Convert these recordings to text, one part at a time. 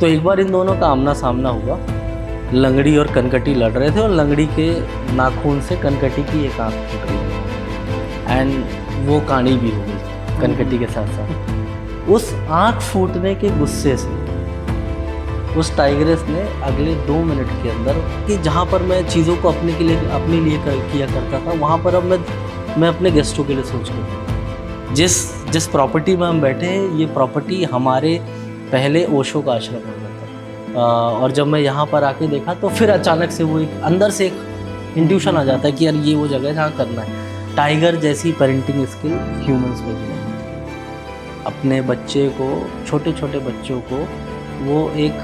तो एक बार इन दोनों का आमना सामना हुआ। लंगड़ी और कनकटी लड़ रहे थे और लंगड़ी के नाखून से कनकटी की एक आँख फूट गई एंड वो काणी भी हो गई कनकटी के साथ साथ। उस आँख फूटने के गुस्से से उस टाइग्रेस ने अगले 2 मिनट के अंदर कि जहाँ पर मैं चीज़ों को अपने लिए किया करता था, वहाँ पर अब मैं अपने गेस्टों के लिए सोच कर जिस प्रॉपर्टी में हम बैठे हैं, ये प्रॉपर्टी हमारे पहले ओशो का आश्रम हो गया था। और जब मैं यहाँ पर आके देखा तो फिर अचानक से वो एक अंदर से एक इंट्यूशन आ जाता है कि यार ये वो जगह है जहाँ करना है। टाइगर जैसी पेरेंटिंग स्किल ह्यूमंस में भी नहीं। अपने बच्चे को, छोटे छोटे बच्चों को वो एक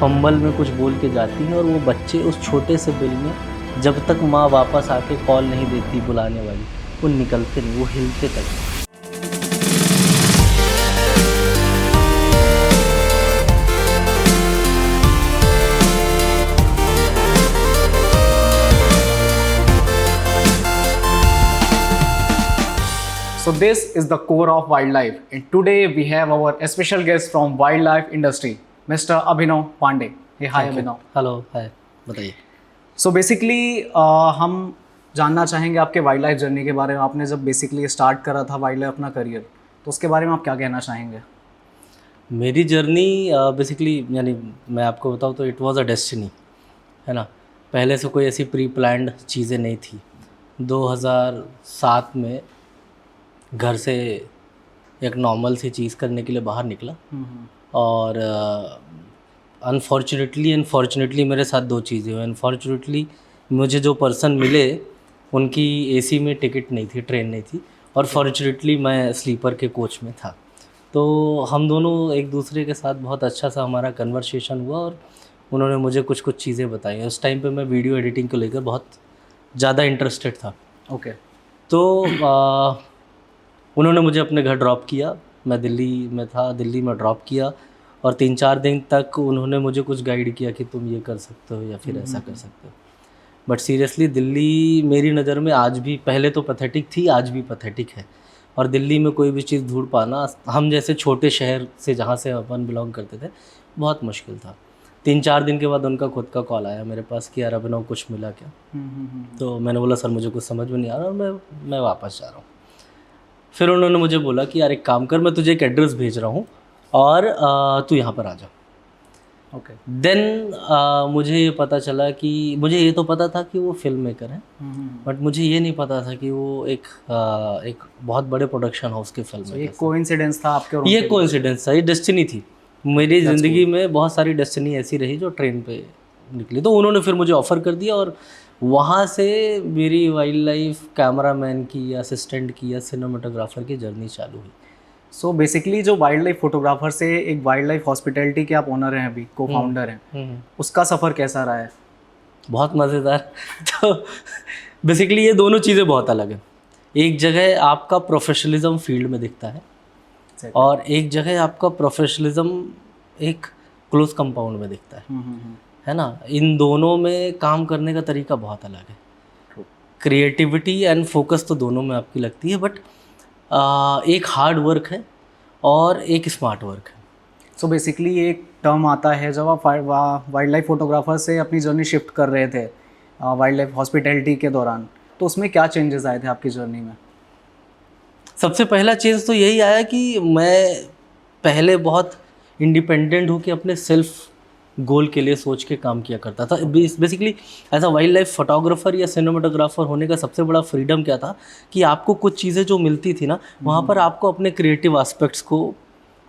फंबल में कुछ बोल के जाती है और वो बच्चे उस छोटे से बिल में जब तक माँ वापस आके कॉल नहीं देती बुलाने वाली, वो निकलते नहीं, वो हिलते तक। So this is the core of wildlife, and today we have our special guest from wildlife industry, Mr. Abhinav Pandey. Hey, hi Abhinav. Hello, hi, बताइए। So basically हम जानना चाहेंगे आपके वाइल्ड लाइफ जर्नी के बारे में। आपने जब बेसिकली स्टार्ट करा था वाइल्ड लाइफ अपना करियर, तो उसके बारे में आप क्या कहना चाहेंगे? मेरी जर्नी बेसिकली यानी मैं आपको बताऊँ तो इट वाज अ डेस्टिनी, है ना। पहले से कोई ऐसी प्री प्लान्ड चीज़ें नहीं थी। 2007 में घर से एक नॉर्मल सी चीज़ करने के लिए बाहर निकला और अनफॉर्चुनेटली मेरे साथ 2 चीज़ें हुई। अनफॉर्चुनेटली मुझे जो पर्सन मिले उनकी एसी में टिकट नहीं थी, ट्रेन नहीं थी, और फॉर्चुनेटली मैं स्लीपर के कोच में था। तो हम दोनों एक दूसरे के साथ बहुत अच्छा सा हमारा कन्वर्सेशन हुआ और उन्होंने मुझे कुछ चीज़ें बताई। उस टाइम पे मैं वीडियो एडिटिंग को लेकर बहुत ज़्यादा इंटरेस्टेड था। ओके। तो उन्होंने मुझे अपने घर ड्रॉप किया। मैं दिल्ली में था, दिल्ली में ड्रॉप किया और 3-4 दिन तक उन्होंने मुझे कुछ गाइड किया कि तुम ये कर सकते हो या फिर ऐसा कर सकते हो। बट सीरियसली दिल्ली मेरी नज़र में आज भी, पहले तो पैथेटिक थी, आज भी पैथेटिक है। और दिल्ली में कोई भी चीज़ ढूंढ पाना हम जैसे छोटे शहर से जहाँ से अपन बिलोंग करते थे बहुत मुश्किल था। 3-4 दिन के बाद उनका खुद का कॉल आया मेरे पास कि यार अभिनव कुछ मिला क्या? तो मैंने बोला सर मुझे कुछ समझ में नहीं आ रहा और मैं वापस जा रहा हूँ। फिर उन्होंने मुझे बोला कि यार एक काम कर, मैं तुझे एक एड्रेस भेज रहा हूँ और तू यहाँ पर आ जा। ओके। देन मुझे ये पता चला कि मुझे ये तो पता था कि वो फिल्म मेकर हैं, बट मुझे ये नहीं पता था कि वो एक बहुत बड़े प्रोडक्शन हाउस के फिल्म ये कोइंसिडेंस था आपके और ये कोइंसिडेंस था, ये डेस्टिनी थी। मेरी ज़िंदगी में बहुत सारी डेस्टिनी ऐसी रही जो ट्रेन पे निकली। तो उन्होंने फिर मुझे ऑफ़र कर दिया और वहाँ से मेरी वाइल्ड लाइफ कैमरामैन की, असिस्टेंट की या सिनेमाटोग्राफर की जर्नी चालू हुई। सो बेसिकली जो वाइल्ड लाइफ फोटोग्राफर से एक वाइल्ड लाइफ हॉस्पिटैलिटी के आप ओनर हैं, अभी को फाउंडर हैं, उसका सफ़र कैसा रहा है? बहुत मज़ेदार। तो बेसिकली ये दोनों चीज़ें बहुत अलग हैं। एक जगह आपका प्रोफेशनलिज्म फील्ड में दिखता है और एक जगह आपका प्रोफेशनलिज्म एक क्लोज कंपाउंड में दिखता है ना। इन दोनों में काम करने का तरीका बहुत अलग है। क्रिएटिविटी एंड फोकस तो दोनों में आपकी लगती है, बट एक हार्ड वर्क है और एक स्मार्ट वर्क है। सो बेसिकली एक टर्म आता है जब आप वाइल्ड लाइफ फोटोग्राफर से अपनी जर्नी शिफ्ट कर रहे थे वाइल्ड लाइफ हॉस्पिटैलिटी के दौरान, तो उसमें क्या चेंजेस आए थे आपकी जर्नी में? सबसे पहला चेंज तो यही आया कि मैं पहले बहुत इंडिपेंडेंट हूँ कि अपने सेल्फ गोल के लिए सोच के काम किया करता था। Basically as a wildlife photographer या सिनेमाटोग्राफर होने का सबसे बड़ा फ्रीडम क्या था कि आपको कुछ चीज़ें जो मिलती थी ना, वहाँ पर आपको अपने क्रिएटिव एस्पेक्ट्स को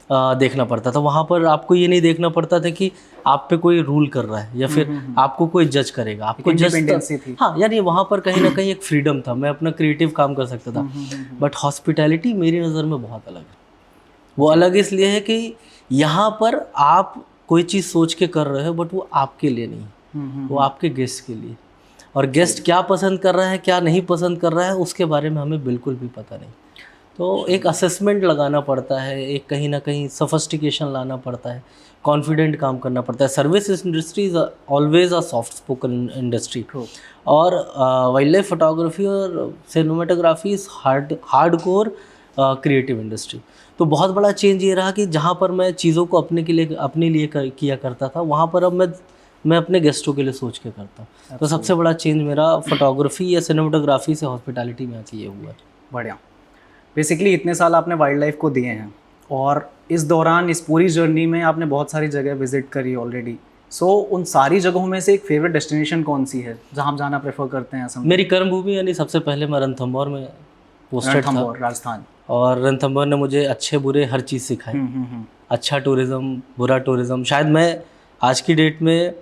देखना पड़ता था। वहाँ पर आपको ये नहीं देखना पड़ता था कि आप पे कोई रूल कर रहा है या फिर आपको कोई जज करेगा, आपको जज। हाँ, यानी वहाँ पर कहीं ना कहीं एक फ्रीडम था, मैं अपना क्रिएटिव काम कर सकता था। बट हॉस्पिटैलिटी मेरी नज़र में बहुत अलग है। वो अलग इसलिए है कि यहाँ पर आप कोई चीज़ सोच के कर रहे हो, बट वो आपके लिए नहीं, वो आपके गेस्ट के लिए। और गेस्ट क्या पसंद कर रहा है, क्या नहीं पसंद कर रहा है, उसके बारे में हमें बिल्कुल भी पता नहीं। तो एक असेसमेंट लगाना पड़ता है, एक कहीं ना कहीं सफिस्टिकेशन लाना पड़ता है, कॉन्फिडेंट काम करना पड़ता है। Service industry is always a soft spoken industry और वाइल्ड लाइफ फोटोग्राफी और cinematography is hard core creative industry. तो बहुत बड़ा चेंज ये रहा कि जहाँ पर मैं चीज़ों को अपने लिए किया करता था, वहाँ पर अब मैं अपने गेस्टों के लिए सोच के करता हूँ। तो सबसे बड़ा चेंज मेरा फोटोग्राफी या सिनेमाटोग्राफी से हॉस्पिटैलिटी में आके ये हुआ है। बढ़िया। बेसिकली इतने साल आपने वाइल्ड लाइफ को दिए हैं और इस दौरान इस पूरी जर्नी में आपने बहुत सारी जगह विजिट करी ऑलरेडी। सो उन सारी जगहों में से एक फेवरेट डेस्टिनेशन कौन सी है जहाँ आप जाना प्रेफर करते हैं? असम मेरी कर्मभूमि यानी सबसे पहले मैं रणथंभौर में पोस्टेड था, रणथंभौर, राजस्थान। और रणथंभौर ने मुझे अच्छे बुरे हर चीज़ सिखाई। अच्छा टूरिज़्म, बुरा टूरिज़्म। शायद मैं आज की डेट में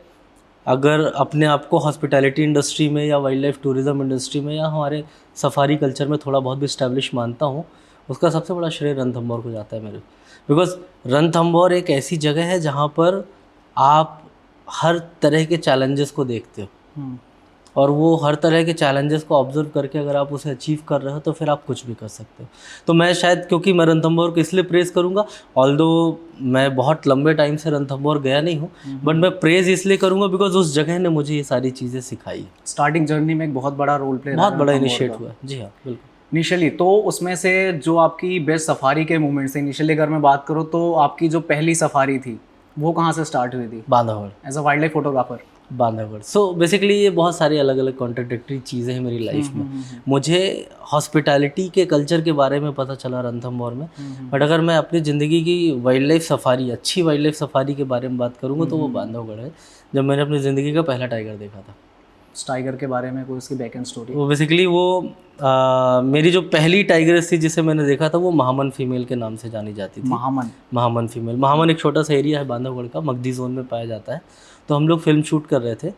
अगर अपने आप को हॉस्पिटैलिटी इंडस्ट्री में या वाइल्ड लाइफ टूरिज़्म इंडस्ट्री में या हमारे सफारी कल्चर में थोड़ा बहुत भी इस्टेब्लिश मानता हूँ, उसका सबसे बड़ा श्रेय रणथंभौर को जाता है मेरे। बिकॉज रणथंभौर एक ऐसी जगह है जहाँ पर आप हर तरह के चैलेंजेस को देखते हो, और वो हर तरह के चैलेंजेस को ऑब्जर्व करके अगर आप उसे अचीव कर रहे हो तो फिर आप कुछ भी कर सकते हो। तो मैं शायद, क्योंकि मैं रणथंभौर को इसलिए प्रेज़ करूँगा, ऑल्दो मैं बहुत लंबे टाइम से रणथंभौर गया नहीं हूँ, बट मैं प्रेज़ इसलिए करूँगा बिकॉज उस जगह ने मुझे ये सारी चीज़ें सिखाई। स्टार्टिंग जर्नी में एक बहुत बड़ा रोल प्ले, बहुत बड़ा इनिशिएट हुआ। जी हाँ, बिल्कुल। इनिशियली तो उसमें से जो आपकी बेस्ट सफारी के मोमेंट्स थे, इनिशियली अगर मैं बात करूँ तो आपकी जो पहली सफारी थी वो कहाँ से स्टार्ट हुई थी? Bandhavgarh, as a wildlife photographer. Bandhavgarh. So basically ये बहुत सारी अलग अलग कॉन्ट्रडिक्टरी चीज़ें हैं मेरी लाइफ में। मुझे हॉस्पिटैलिटी के कल्चर के बारे में पता चला रणथंभौर में, बट अगर मैं अपनी ज़िंदगी की वाइल्ड लाइफ सफारी, अच्छी वाइल्ड लाइफ सफारी के बारे में बात करूँगा तो वो बांधवगढ़ है, जब मैंने अपनी ज़िंदगी का पहला टाइगर देखा था। उस टाइगर के बारे में कोई उसकी बैक एंड स्टोरी? वो बेसिकली मेरी जो पहली टाइगरेस थी जिसे मैंने देखा था वो महामन फीमेल के नाम से जानी जाती थी। महामन फीमेल। महामन एक छोटा सा एरिया है बांधवगढ़ का, मगधी जोन में पाया जाता है। तो हम लोग फिल्म शूट कर रहे थे,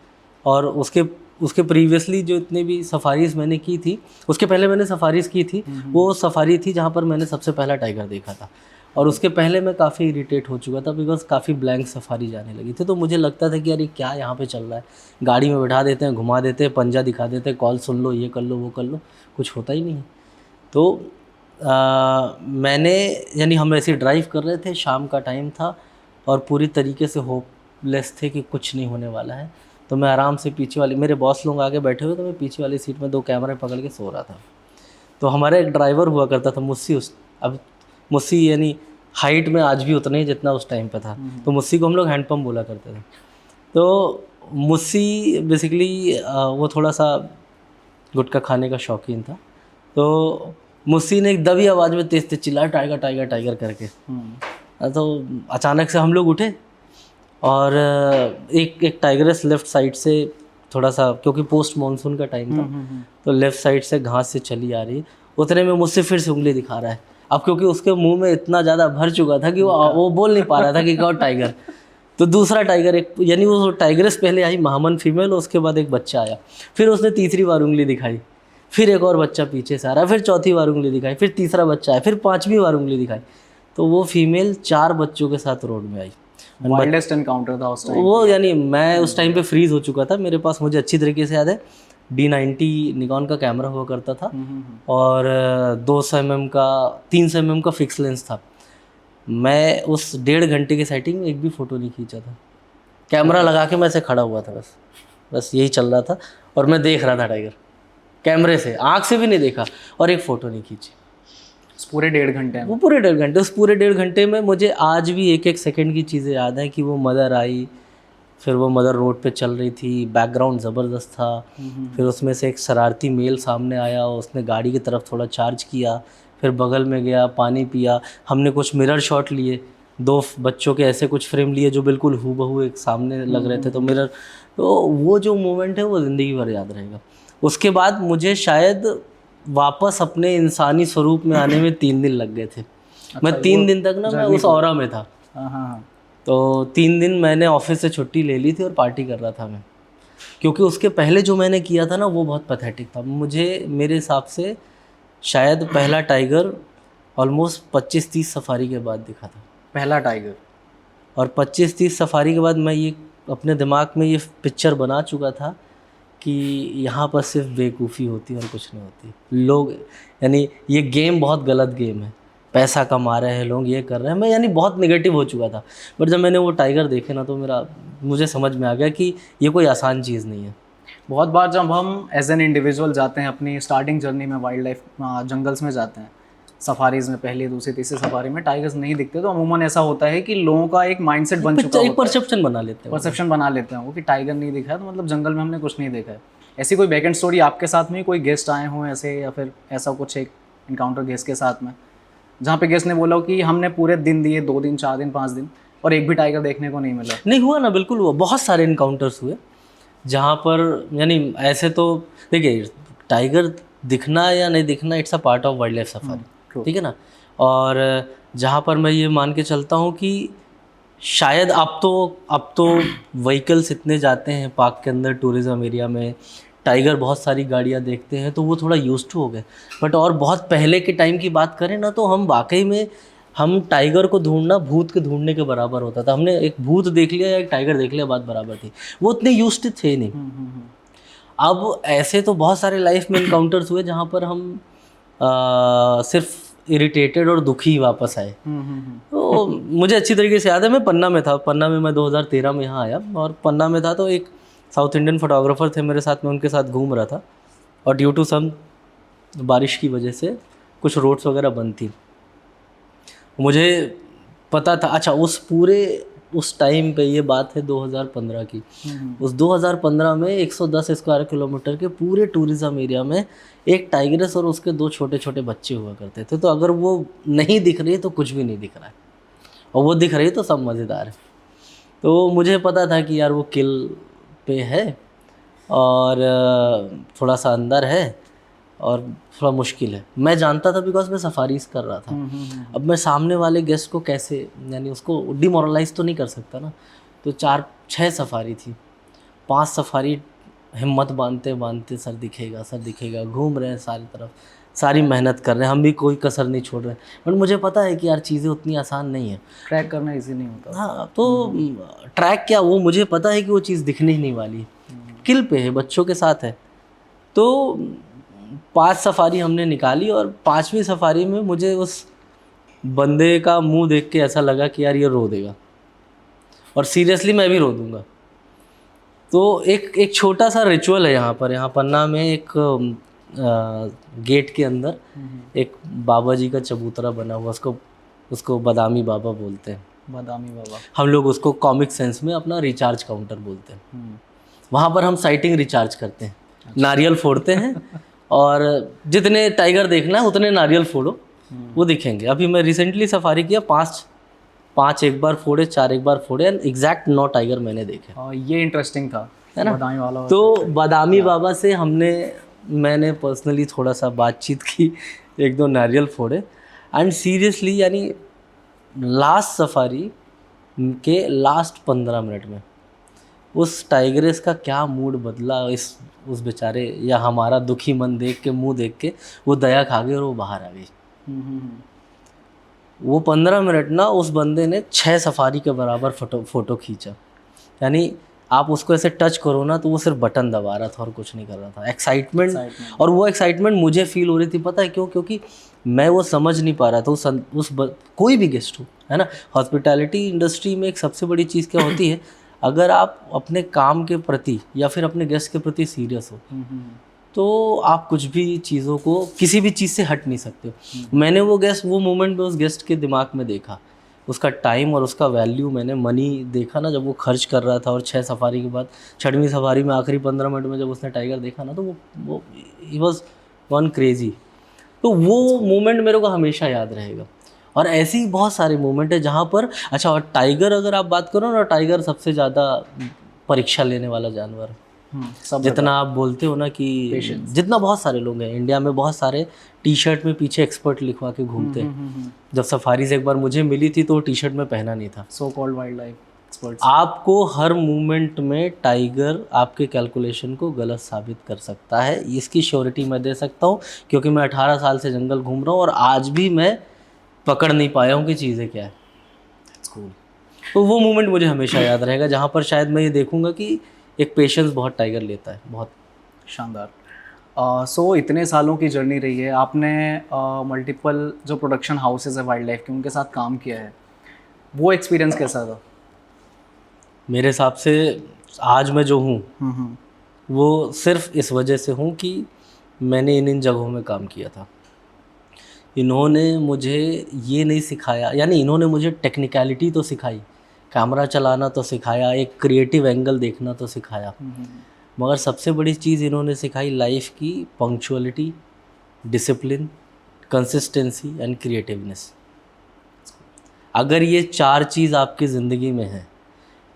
और उसके प्रीवियसली जो इतनी भी सफारीज़ मैंने की थी, उसके पहले मैंने सफारीज़ की थी, वो सफारी थी जहाँ पर मैंने सबसे पहला टाइगर देखा था। और उसके पहले मैं काफ़ी इरिटेट हो चुका था बिकॉज काफ़ी ब्लैंक सफारी जाने लगी थी। तो मुझे लगता था कि यार ये क्या यहाँ पे चल रहा है, गाड़ी में बैठा देते हैं, घुमा देते हैं, पंजा दिखा देते हैं, कॉल सुन लो, ये कर लो, वो कर लो, कुछ होता ही नहीं है। तो मैंने, यानी हम ऐसे ड्राइव कर रहे थे, शाम का टाइम था और पूरी तरीके से होपलेस थे कि कुछ नहीं होने वाला है। तो मैं आराम से पीछे वाली, मेरे बॉस लोग आगे बैठे हुए, तो मैं पीछे वाली सीट में 2 कैमरे पकड़ के सो रहा था। तो हमारा एक ड्राइवर हुआ करता था मुस्सी, अब मुस्सी यानी हाइट में आज भी उतना ही जितना उस टाइम पे था, तो मुस्सी को हम लोग हैंडपम्प बोला करते थे। तो मुस्सी बेसिकली वो थोड़ा सा गुटखा खाने का शौकीन था। तो मुस्सी ने एक दबी आवाज़ में तेज तेज चिल्लाया, टाइगर टाइगर टाइगर करके। तो अचानक से हम लोग उठे और एक टाइगरेस लेफ़्ट साइड से थोड़ा सा, क्योंकि पोस्ट मानसून का टाइम था, तो लेफ़्ट साइड से घास से चली आ रही है। उतने में मुझसे फिर से उंगली दिखा रहा है। अब क्योंकि उसके मुंह में इतना ज़्यादा भर चुका था कि वो बोल नहीं पा रहा था कि कौन टाइगर। तो दूसरा टाइगर, एक यानी वो टाइगरेस पहले आई, महामन फीमेल, उसके बाद एक बच्चा आया, फिर उसने तीसरी बार उंगली दिखाई, फिर एक और बच्चा पीछे से आ रहा है, फिर चौथी बार उंगली दिखाई, फिर तीसरा बच्चा आया, फिर 5वीं बार उंगली दिखाई। तो वो फीमेल 4 बच्चों के साथ रोड में आई। वाइल्डेस्ट एनकाउंटर था उस टाइम वो, यानी मैं उस टाइम पे फ्रीज हो चुका था। मेरे पास, मुझे अच्छी तरीके से याद है, D90 निकॉन का कैमरा हुआ करता था और 200 mm का, 300 mm का फिक्स लेंस था। मैं उस 1.5 घंटे की सेटिंग में एक भी फ़ोटो नहीं खींचा था। कैमरा लगा के मैं ऐसे खड़ा हुआ था, बस यही चल रहा था, और मैं देख रहा था टाइगर कैमरे से, आँख से भी नहीं देखा, और एक फ़ोटो नहीं खींची उस पूरे 1.5 घंटे में। वो पूरे 1.5 घंटे, उस पूरे 1.5 घंटे में मुझे आज भी एक एक सेकंड की चीज़ें याद हैं कि वो मदर आई, फिर वो मदर रोड पे चल रही थी, बैकग्राउंड ज़बरदस्त था, फिर उसमें से एक शरारती मेल सामने आया, उसने गाड़ी की तरफ थोड़ा चार्ज किया, फिर बगल में गया, पानी पिया। हमने कुछ मिरर शॉट लिए, 2 बच्चों के ऐसे कुछ फ्रेम लिए जो बिल्कुल हूबहू एक सामने लग रहे थे, तो मिरर, तो वो जो मोमेंट है वो ज़िंदगी भर याद रहेगा। उसके बाद मुझे शायद वापस अपने इंसानी स्वरूप में आने में 3 दिन लग गए थे। मैं 3 दिन तक ना मैं उस ऑरा में था। तो 3 दिन मैंने ऑफिस से छुट्टी ले ली थी और पार्टी कर रहा था मैं, क्योंकि उसके पहले जो मैंने किया था ना वो बहुत पैथेटिक था। मुझे, मेरे हिसाब से शायद पहला टाइगर ऑलमोस्ट 25-30 सफारी के बाद दिखा था, पहला टाइगर। और 25-30 सफारी के बाद मैं ये अपने दिमाग में ये पिक्चर बना चुका था कि यहाँ पर सिर्फ बेवकूफ़ी होती है और कुछ नहीं होती। लोग, यानी ये गेम बहुत गलत गेम है, पैसा कमा रहे हैं लोग, ये कर रहे हैं, मैं यानी बहुत नेगेटिव हो चुका था। बट जब मैंने वो टाइगर देखे ना, तो मुझे समझ में आ गया कि ये कोई आसान चीज़ नहीं है। बहुत बार जब हम एज एन इंडिविजुअल जाते हैं अपनी स्टार्टिंग जर्नी में, वाइल्ड लाइफ जंगल्स में जाते हैं, सफारीज में, पहली दूसरी तीसरी सफारी में टाइगर्स नहीं दिखते, तो अमूमन ऐसा होता है कि लोगों का एक माइंडसेट बन चुका एक होता है, परसेप्शन बना लेते हैं। परसेप्शन बना लेते हैं वो कि टाइगर नहीं दिखा है तो मतलब जंगल में हमने कुछ नहीं देखा है। ऐसी कोई बैक एंड स्टोरी आपके साथ में, कोई गेस्ट आए हों ऐसे, या फिर ऐसा कुछ एक इनकाउंटर गेस्ट के साथ में जहाँ पे गेस्ट ने बोला हो कि हमने पूरे दिन दिए, 2 दिन 4 दिन 5 दिन, और एक भी टाइगर देखने को नहीं मिला? नहीं हुआ ना, बिल्कुल हुआ, बहुत सारे इनकाउंटर्स हुए जहाँ पर, यानी ऐसे तो देखिए टाइगर दिखना या नहीं दिखना it's a part of wild life safari, ठीक है ना। और जहाँ पर मैं ये मान के चलता हूँ कि शायद अब तो व्हीकल्स इतने जाते हैं पार्क के अंदर, टूरिज़्म एरिया में टाइगर बहुत सारी गाड़ियाँ देखते हैं तो वो थोड़ा यूज्ड टू हो गए। बट और बहुत पहले के टाइम की बात करें ना तो हम वाकई में, हम टाइगर को ढूंढना भूत के ढूंढने के बराबर होता था। हमने एक भूत देख लिया या एक टाइगर देख लिया, बात बराबर थी, वो उतने यूज्ड थे नहीं। अब ऐसे तो बहुत सारे लाइफ में इनकाउंटर्स हुए जहाँ पर हम सिर्फ इरिटेटेड और दुखी वापस आए। तो मुझे अच्छी तरीके से याद है, मैं पन्ना में था, पन्ना में मैं 2013 में यहाँ आया, और पन्ना में था तो एक साउथ इंडियन फोटोग्राफर थे मेरे साथ, में उनके साथ घूम रहा था, और ड्यू टू सम बारिश की वजह से कुछ रोड्स वगैरह बंद थी। मुझे पता था, अच्छा उस टाइम पे, ये बात है 2015 की, उस 2015 में 110 स्क्वायर किलोमीटर के पूरे टूरिज़्म एरिया में एक टाइगरस और उसके 2 छोटे छोटे बच्चे हुआ करते थे। तो अगर वो नहीं दिख रही है तो कुछ भी नहीं दिख रहा है, और वो दिख रही है तो सब मज़ेदार है। तो मुझे पता था कि यार वो किल पे है और थोड़ा सा अंदर है और थोड़ा मुश्किल है। मैं जानता था बिकॉज मैं सफारीज कर रहा था। अब मैं सामने वाले गेस्ट को कैसे, यानी उसको डिमोरलाइज तो नहीं कर सकता ना। तो 4-6 सफारी थी, 5 सफारी हिम्मत बांधते बांधते सर दिखेगा घूम रहे हैं सारी तरफ, सारी मेहनत कर रहे हैं, हम भी कोई कसर नहीं छोड़ रहे हैं। बट मुझे पता है कि यार चीज़ें उतनी आसान नहीं है, ट्रैक करना इजी नहीं होता। हाँ, तो ट्रैक क्या, वो मुझे पता है कि वो चीज़ दिखने ही नहीं वाली, किल पे है, बच्चों के साथ है। तो 5 सफारी हमने निकाली, और 5वीं सफारी में मुझे उस बंदे का मुंह देख के ऐसा लगा कि यार ये रो देगा, और सीरियसली मैं भी रो दूंगा। तो एक छोटा सा रिचुअल है यहाँ पन्ना में, एक गेट के अंदर एक बाबा जी का चबूतरा बना हुआ, उसको बादामी बाबा बोलते हैं। बादामी बाबा, हम लोग उसको कॉमिक सेंस में अपना रिचार्ज काउंटर बोलते हैं। वहाँ पर हम साइटिंग रिचार्ज करते हैं, नारियल फोड़ते हैं, और जितने टाइगर देखना है उतने नारियल फोड़ो, वो दिखेंगे। अभी मैं रिसेंटली सफारी किया, 5 एक बार फोड़े, 4 एक बार फोड़े, एंड एग्जैक्ट 9 टाइगर मैंने देखे। और ये इंटरेस्टिंग था, है ना। बादामी वाला। तो बादामी बाबा से मैंने पर्सनली थोड़ा सा बातचीत की, 1-2 नारियल फोड़े, एंड सीरियसली यानी लास्ट सफारी के लास्ट 15 मिनट में उस टाइगरेस का क्या मूड बदला, उस बेचारे या हमारा दुखी मन देख के, मुंह देख के वो दया खा गई और वो बाहर आ गई। वो 15 मिनट ना उस बंदे ने 6 सफारी के बराबर फोटो खींचा। यानी आप उसको ऐसे टच करो ना तो वो सिर्फ बटन दबा रहा था और कुछ नहीं कर रहा था। एक्साइटमेंट, और वो एक्साइटमेंट मुझे फील हो रही थी, पता है क्यों? क्योंकि मैं वो समझ नहीं पा रहा था। कोई भी गेस्ट हो, है ना, हॉस्पिटैलिटी इंडस्ट्री में एक सबसे बड़ी चीज़ क्या होती है, अगर आप अपने काम के प्रति या फिर अपने गेस्ट के प्रति सीरियस हो तो आप कुछ भी चीज़ों को, किसी भी चीज़ से हट नहीं सकते हो। मैंने वो मोमेंट में उस गेस्ट के दिमाग में देखा, उसका टाइम और उसका वैल्यू, मैंने मनी देखा ना जब वो खर्च कर रहा था। और 6 सफारी के बाद 6वीं सफारी में आखिरी 15 मिनट में जब उसने टाइगर देखा ना, तो वो ही वॉज वन क्रेजी। तो वो मोमेंट मेरे को हमेशा याद रहेगा। और ऐसे ही बहुत सारे मोमेंट है जहाँ पर, अच्छा, और टाइगर अगर आप बात करो ना, टाइगर सबसे ज़्यादा परीक्षा लेने वाला जानवर है। जितना आप बोलते हो ना कि जितना बहुत सारे लोग हैं इंडिया में, बहुत सारे टी-शर्ट में पीछे एक्सपर्ट लिखवा के घूमते हैं। जब सफारी से एक बार मुझे मिली थी तो टी-शर्ट में पहना नहीं था। So called wild life expert. आपको हर मूवमेंट में टाइगर आपके कैलकुलेशन को गलत साबित कर सकता है, इसकी श्योरिटी मैं दे सकता हूँ, क्योंकि मैं 18 साल से जंगल घूम रहा हूँ और आज भी मैं पकड़ नहीं पाया हूँ कि चीज़ें क्या है। तो वो मोमेंट मुझे हमेशा याद रहेगा, जहाँ पर शायद मैं ये देखूँगा कि एक पेशेंस बहुत टाइगर लेता है। बहुत शानदार। सो इतने सालों की जर्नी रही है, आपने मल्टीपल जो प्रोडक्शन हाउसेज है वाइल्ड लाइफ के, उनके साथ काम किया है, वो एक्सपीरियंस कैसा था? मेरे हिसाब से आज मैं जो हूँ वो सिर्फ इस वजह से हूँ कि मैंने इन जगहों में काम किया था। इन्होंने मुझे ये नहीं सिखाया, यानी इन्होंने मुझे टेक्निकलिटी तो सिखाई, कैमरा चलाना तो सिखाया, एक क्रिएटिव एंगल देखना तो सिखाया, मगर सबसे बड़ी चीज़ इन्होंने सिखाई लाइफ की punctuality, discipline, consistency and creativeness. अगर ये 4 चीज़ आपकी ज़िंदगी में है,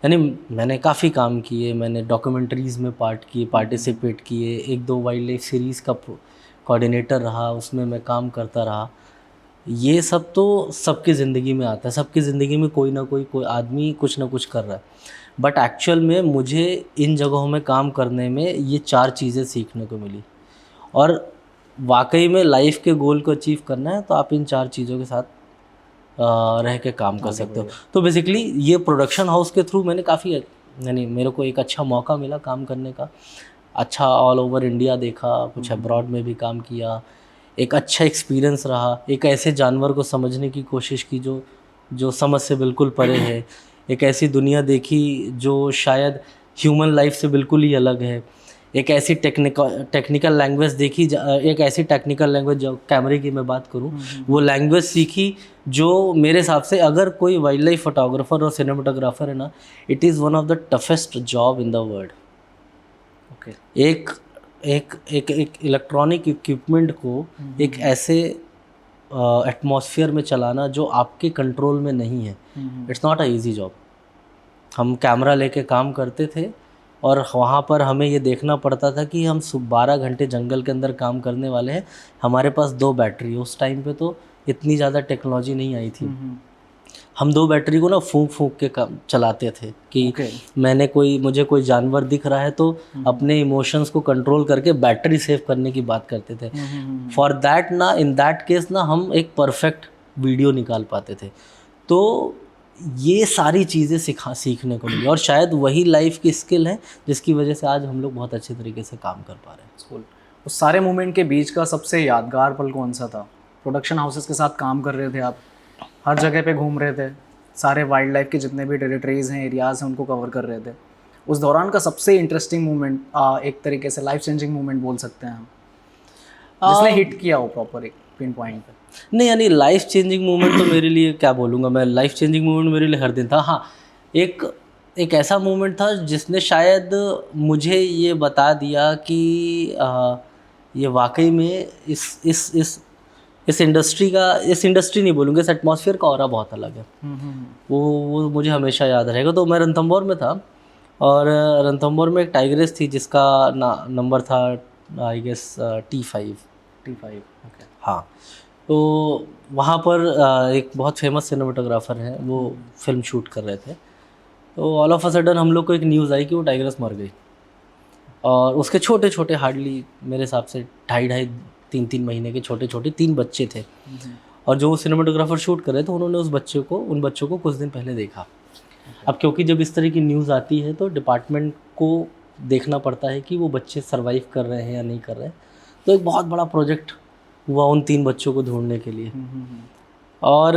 यानी मैंने काफ़ी काम किए, मैंने डॉक्यूमेंट्रीज़ में पार्टिसिपेट किए, 1-2 वाइल्ड लाइफ सीरीज़ का कोऑर्डिनेटर रहा, उसमें मैं काम करता रहा। ये सब तो सबकी ज़िंदगी में आता है, सबकी ज़िंदगी में कोई ना कोई आदमी कुछ ना कुछ कर रहा है, बट एक्चुअल में मुझे इन जगहों में काम करने में ये 4 चीज़ें सीखने को मिली। और वाकई में लाइफ के गोल को अचीव करना है तो आप इन 4 चीज़ों के साथ रह के काम कर सकते हो। तो बेसिकली ये प्रोडक्शन हाउस के थ्रू मैंने काफ़ी, यानी मेरे को एक अच्छा मौका मिला काम करने का, अच्छा ऑल ओवर इंडिया देखा, कुछ अब्रॉड में भी काम किया, एक अच्छा एक्सपीरियंस रहा, एक ऐसे जानवर को समझने की कोशिश की जो समझ से बिल्कुल परे है, एक ऐसी दुनिया देखी जो शायद ह्यूमन लाइफ से बिल्कुल ही अलग है, एक ऐसी टेक्निकल लैंग्वेज देखी, एक ऐसी टेक्निकल लैंग्वेज, जो कैमरे की मैं बात करूं, वो लैंग्वेज सीखी जो मेरे हिसाब से अगर कोई वाइल्ड लाइफ फोटोग्राफर और सिनेमाटोग्राफर है ना, it is one of the toughest job in the world. Okay. एक इलेक्ट्रॉनिक इक्विपमेंट को एक ऐसे एटमॉस्फेयर में चलाना जो आपके कंट्रोल में नहीं है, it's not a easy job. हम कैमरा लेके काम करते थे और वहाँ पर हमें ये देखना पड़ता था कि हम 12 घंटे जंगल के अंदर काम करने वाले हैं, हमारे पास 2 बैटरी, उस टाइम पे तो इतनी ज़्यादा टेक्नोलॉजी नहीं आई थी। हम 2 बैटरी को ना फूंक के काम चलाते थे कि मुझे कोई जानवर दिख रहा है तो अपने इमोशंस को कंट्रोल करके बैटरी सेव करने की बात करते थे। फॉर दैट ना, इन दैट केस ना, हम एक परफेक्ट वीडियो निकाल पाते थे। तो ये सारी चीज़ें सीखने को मिली और शायद वही लाइफ की स्किल है जिसकी वजह से आज हम लोग बहुत अच्छे तरीके से काम कर पा रहे हैं। उस सारे मोमेंट के बीच का सबसे यादगार पल कौन सा था? प्रोडक्शन हाउसेस के साथ काम कर रहे थे आप, हर जगह पे घूम रहे थे, सारे वाइल्ड लाइफ के जितने भी टेरिटरीज़ हैं, एरियाज़ हैं, उनको कवर कर रहे थे। उस दौरान का सबसे इंटरेस्टिंग मोमेंट, एक तरीके से लाइफ चेंजिंग मोमेंट बोल सकते हैं हम, जिसने हिट किया हो प्रॉपर एक पिन पॉइंट पे। नहीं, यानी लाइफ चेंजिंग मोमेंट तो मेरे लिए क्या बोलूँगा मैं, लाइफ चेंजिंग मोमेंट मेरे लिए हर दिन था। हाँ, एक ऐसा मोमेंट था जिसने शायद मुझे ये बता दिया कि ये वाकई में इस इंडस्ट्री नहीं बोलूँगा, इस एटमॉस्फेयर का ऑरा बहुत अलग है। वो मुझे हमेशा याद रहेगा। तो मैं रणथंभौर में था और रणथंभौर में एक टाइग्रेस थी जिसका नंबर था आई गेस T5। ओके। हाँ, तो वहाँ पर एक बहुत फेमस सिनेमाटोग्राफर हैं, वो फिल्म शूट कर रहे थे। तो ऑल ऑफ अ सडन हम लोग को एक न्यूज़ आई कि वो टाइग्रेस मर गई और उसके छोटे छोटे, हार्डली मेरे हिसाब से 2.5-3 महीने के छोटे 3 बच्चे थे। और जो वो सिनेमाटोग्राफर शूट कर रहे थे उन्होंने उन बच्चों को कुछ दिन पहले देखा। अब क्योंकि जब इस तरह की न्यूज़ आती है तो डिपार्टमेंट को देखना पड़ता है कि वो बच्चे सर्वाइव कर रहे हैं या नहीं कर रहे हैं। तो एक बहुत बड़ा प्रोजेक्ट हुआ उन 3 बच्चों को ढूंढने के लिए और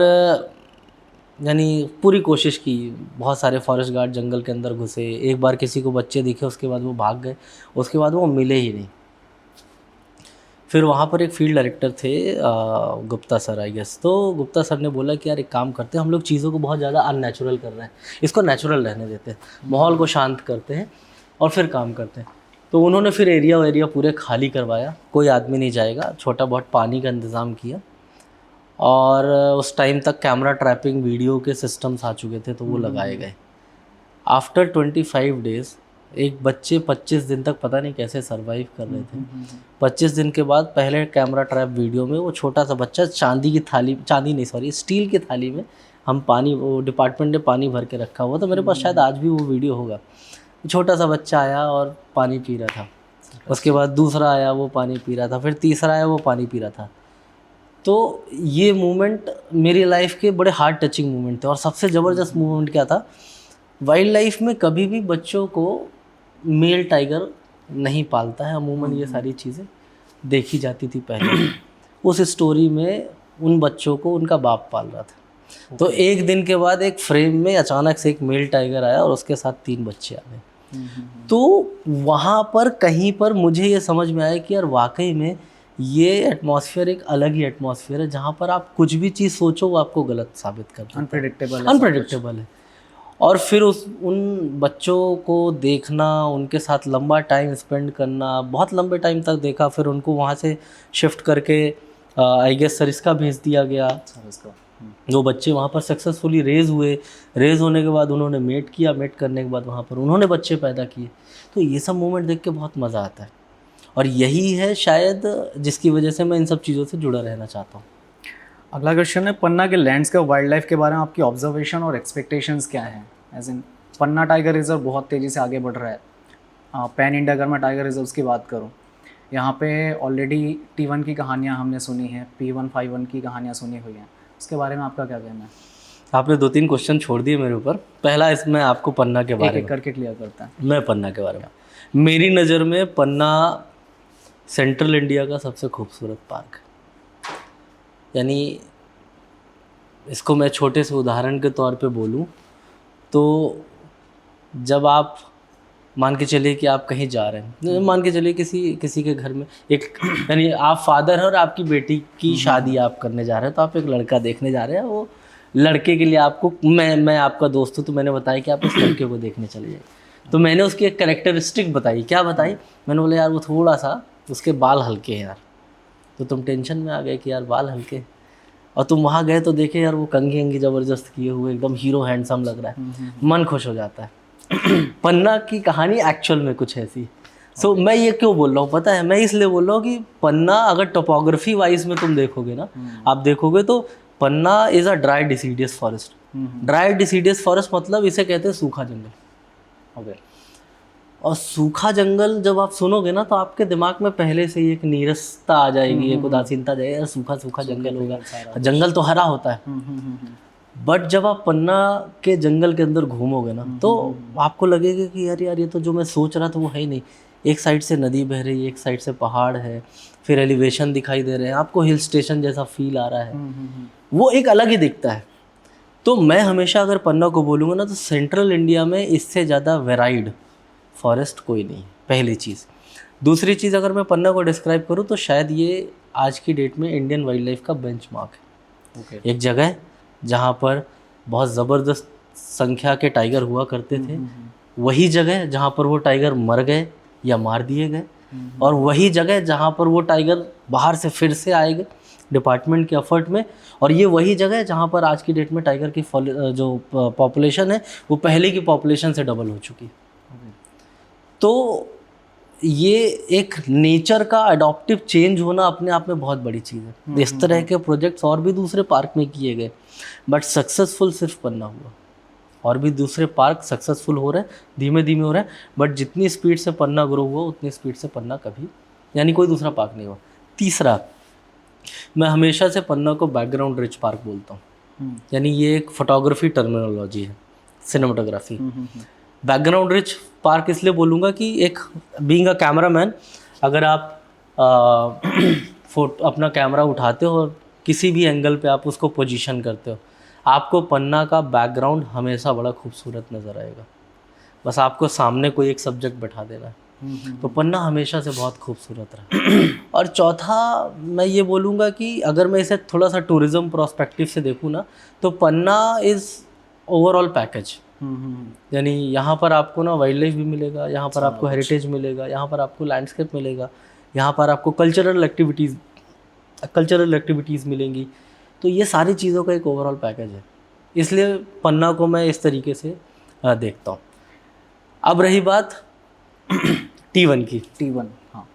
यानी पूरी कोशिश की, बहुत सारे फॉरेस्ट गार्ड जंगल के अंदर घुसे, एक बार किसी को बच्चे दिखे उसके बाद वो भाग गए, उसके बाद वो मिले ही नहीं। फिर वहाँ पर एक फील्ड डायरेक्टर थे गुप्ता सर आई गेस। तो गुप्ता सर ने बोला कि यार एक काम करते हैं, हम लोग चीज़ों को बहुत ज़्यादा अननेचुरल कर रहे हैं, इसको नेचुरल रहने देते हैं, माहौल को शांत करते हैं और फिर काम करते हैं। तो उन्होंने फिर एरिया पूरे खाली करवाया, कोई आदमी नहीं जाएगा, छोटा बहुत पानी का इंतज़ाम किया और उस टाइम तक कैमरा ट्रैपिंग वीडियो के सिस्टम्स आ चुके थे तो वो लगाए गए। आफ्टर 25 डेज़ एक बच्चे 25 दिन तक पता नहीं कैसे सरवाइव कर रहे थे। 25 दिन के बाद पहले कैमरा ट्रैप वीडियो में वो छोटा सा बच्चा स्टील की थाली में हम पानी, वो डिपार्टमेंट ने पानी भर के रखा हुआ था, मेरे पास शायद आज भी वो वीडियो होगा। छोटा सा बच्चा आया और पानी पी रहा था, उसके बाद दूसरा आया वो पानी पी रहा था, फिर तीसरा आया वो पानी पी रहा था। तो ये मोमेंट मेरी लाइफ के बड़े हार्ट टचिंग मोमेंट थे। और सबसे ज़बरदस्त मोमेंट क्या था, वाइल्ड लाइफ में कभी भी बच्चों को मेल टाइगर नहीं पालता है, अमूमन ये सारी चीज़ें देखी जाती थी पहले। उस स्टोरी में उन बच्चों को उनका बाप पाल रहा था। तो एक दिन के बाद एक फ्रेम में अचानक से एक मेल टाइगर आया और उसके साथ 3 बच्चे आ गए। तो वहाँ पर कहीं पर मुझे ये समझ में आया कि यार वाकई में ये एटमॉस्फेयर एक अलग ही एटमॉस्फेयर है जहाँ पर आप कुछ भी चीज़ सोचो वो आपको गलत साबित कर देता है। अनप्रेडिक्टेबल है। और फिर उन बच्चों को देखना, उनके साथ लंबा टाइम स्पेंड करना, बहुत लंबे टाइम तक देखा, फिर उनको वहाँ से शिफ्ट करके आई गेस सरिस्का भेज दिया गया। जो बच्चे वहाँ पर सक्सेसफुली रेज हुए, रेज होने के बाद उन्होंने मेट किया, मेट करने के बाद वहाँ पर उन्होंने बच्चे पैदा किए। तो ये सब मोमेंट देख के बहुत मज़ा आता है, और यही है शायद जिसकी वजह से मैं इन सब चीज़ों से जुड़ा रहना चाहता हूँ। अगला क्वेश्चन है, पन्ना के लैंड्सकेप वाइल्ड लाइफ के बारे में आपकी ऑब्जर्वेशन और एक्सपेक्टेशंस क्या हैं? As in Panna tiger reserve बहुत तेज़ी से आगे बढ़ रहा है। पैन इंडिया अगर मैं टाइगर रिजर्व्स की बात करूँ, यहाँ पे ऑलरेडी T1 की कहानियाँ हमने सुनी हैं, P151 की कहानियाँ सुनी हुई हैं, उसके बारे में आपका क्या कहना है? आपने 2-3 क्वेश्चन छोड़ दिए मेरे ऊपर। पहला इसमें आपको पन्ना के बारे में एक करके क्लियर करता है। मैं पन्ना के बारे में, मेरी नज़र में पन्ना सेंट्रल इंडिया का सबसे खूबसूरत पार्क है। यानी इसको मैं छोटे से उदाहरण के तौर पे बोलूं तो जब आप मान के चलिए कि आप कहीं जा रहे हैं, मान के चलिए किसी के घर में एक, यानी आप फादर हैं और आपकी बेटी की शादी आप करने जा रहे हैं, तो आप एक लड़का देखने जा रहे हैं। वो लड़के के लिए आपको, मैं आपका दोस्त हूँ तो मैंने बताया कि आप इस लड़के को देखने चले जाइए। तो मैंने उसकी एक कैरेक्टरिस्टिक बताई। क्या बताई? मैंने बोला यार वो थोड़ा सा, उसके बाल हल्के हैं यार। तो तुम टेंशन में आ गए कि यार बाल हल्के, और तुम वहाँ गए तो देखे यार वो कंघी अंगी ज़बरदस्त किए हुए, एकदम हीरो हैंडसम लग रहा है, मन खुश हो जाता है। पन्ना की कहानी एक्चुअल में कुछ ऐसी। सो मैं ये क्यों बोल रहा हूँ पता है? मैं इसलिए बोल रहा हूँ कि पन्ना अगर टोपोग्राफी वाइज में तुम देखोगे ना, आप देखोगे तो Panna is a dry deciduous forest. Dry deciduous forest मतलब इसे कहते हैं सूखा जंगल। ओके। और सूखा जंगल जब आप सुनोगे ना तो आपके दिमाग में पहले से ही एक नीरसता आ जाएगी, एक उदासीनता आ जाएगी, यार सूखा सूखा जंगल होगा, जंगल तो हरा होता है। बट जब आप पन्ना के जंगल के अंदर घूमोगे ना तो आपको लगेगा कि यार ये तो जो मैं सोच रहा था वो है ही नहीं। एक साइड से नदी बह रही है, एक साइड से पहाड़ है, फिर एलिवेशन दिखाई दे रहे हैं, आपको हिल स्टेशन जैसा फील आ रहा है, वो एक अलग ही दिखता है। तो मैं हमेशा अगर पन्ना को बोलूँगा ना तो सेंट्रल इंडिया में इससे ज़्यादा वेराइड फॉरेस्ट कोई नहीं, पहली चीज़। दूसरी चीज़, अगर मैं पन्ना को डिस्क्राइब करूँ तो शायद ये आज की डेट में इंडियन वाइल्ड लाइफ का बेंचमार्क है। ओके। एक जगह जहाँ पर बहुत ज़बरदस्त संख्या के टाइगर हुआ करते थे, वही जगह जहाँ पर वो टाइगर मर गए या मार दिए गए, और वही जगह जहाँ पर वो टाइगर बाहर से फिर से आएंगे डिपार्टमेंट के एफर्ट में, और ये वही जगह है जहाँ पर आज की डेट में टाइगर की जो पॉपुलेशन है वो पहले की पॉपुलेशन से डबल हो चुकी है। तो ये एक नेचर का अडॉप्टिव चेंज होना अपने आप में बहुत बड़ी चीज़ है। इस तरह के प्रोजेक्ट्स और भी दूसरे पार्क में किए गए, बट सक्सेसफुल सिर्फ पन्ना हुआ। और भी दूसरे पार्क सक्सेसफुल हो रहे हैं, धीमे धीमे हो रहे हैं, बट जितनी स्पीड से पन्ना ग्रो हुआ उतनी स्पीड से पन्ना कभी, यानी कोई दूसरा पार्क नहीं हुआ। तीसरा, मैं हमेशा से पन्ना को बैकग्राउंड रिच पार्क बोलता हूँ। यानी ये एक फोटोग्राफी टर्मिनोलॉजी है, सिनेमाटोग्राफी। बैकग्राउंड रिच पार्क इसलिए बोलूँगा कि एक बीइंग अ कैमरामैन, अगर आप अपना कैमरा उठाते हो और किसी भी एंगल पे आप उसको पोजीशन करते हो, आपको पन्ना का बैकग्राउंड हमेशा बड़ा खूबसूरत नज़र आएगा। बस आपको सामने कोई एक सब्जेक्ट बैठा देना है। तो पन्ना हमेशा से बहुत खूबसूरत रहा। और चौथा, मैं ये बोलूँगा कि अगर मैं इसे थोड़ा सा टूरिज़्म प्रोस्पेक्टिव से देखूँ ना, तो पन्ना इज़ ओवरऑल पैकेज। यानी यहाँ पर आपको ना वाइल्ड लाइफ भी मिलेगा, यहाँ पर आपको हेरिटेज मिलेगा, यहाँ पर आपको लैंडस्केप मिलेगा, यहाँ पर आपको कल्चरल एक्टिविटीज़ मिलेंगी। तो ये सारी चीज़ों का एक ओवरऑल पैकेज है, इसलिए पन्ना को मैं इस तरीके से देखता हूँ। अब रही बात T1 की। T1, हाँ।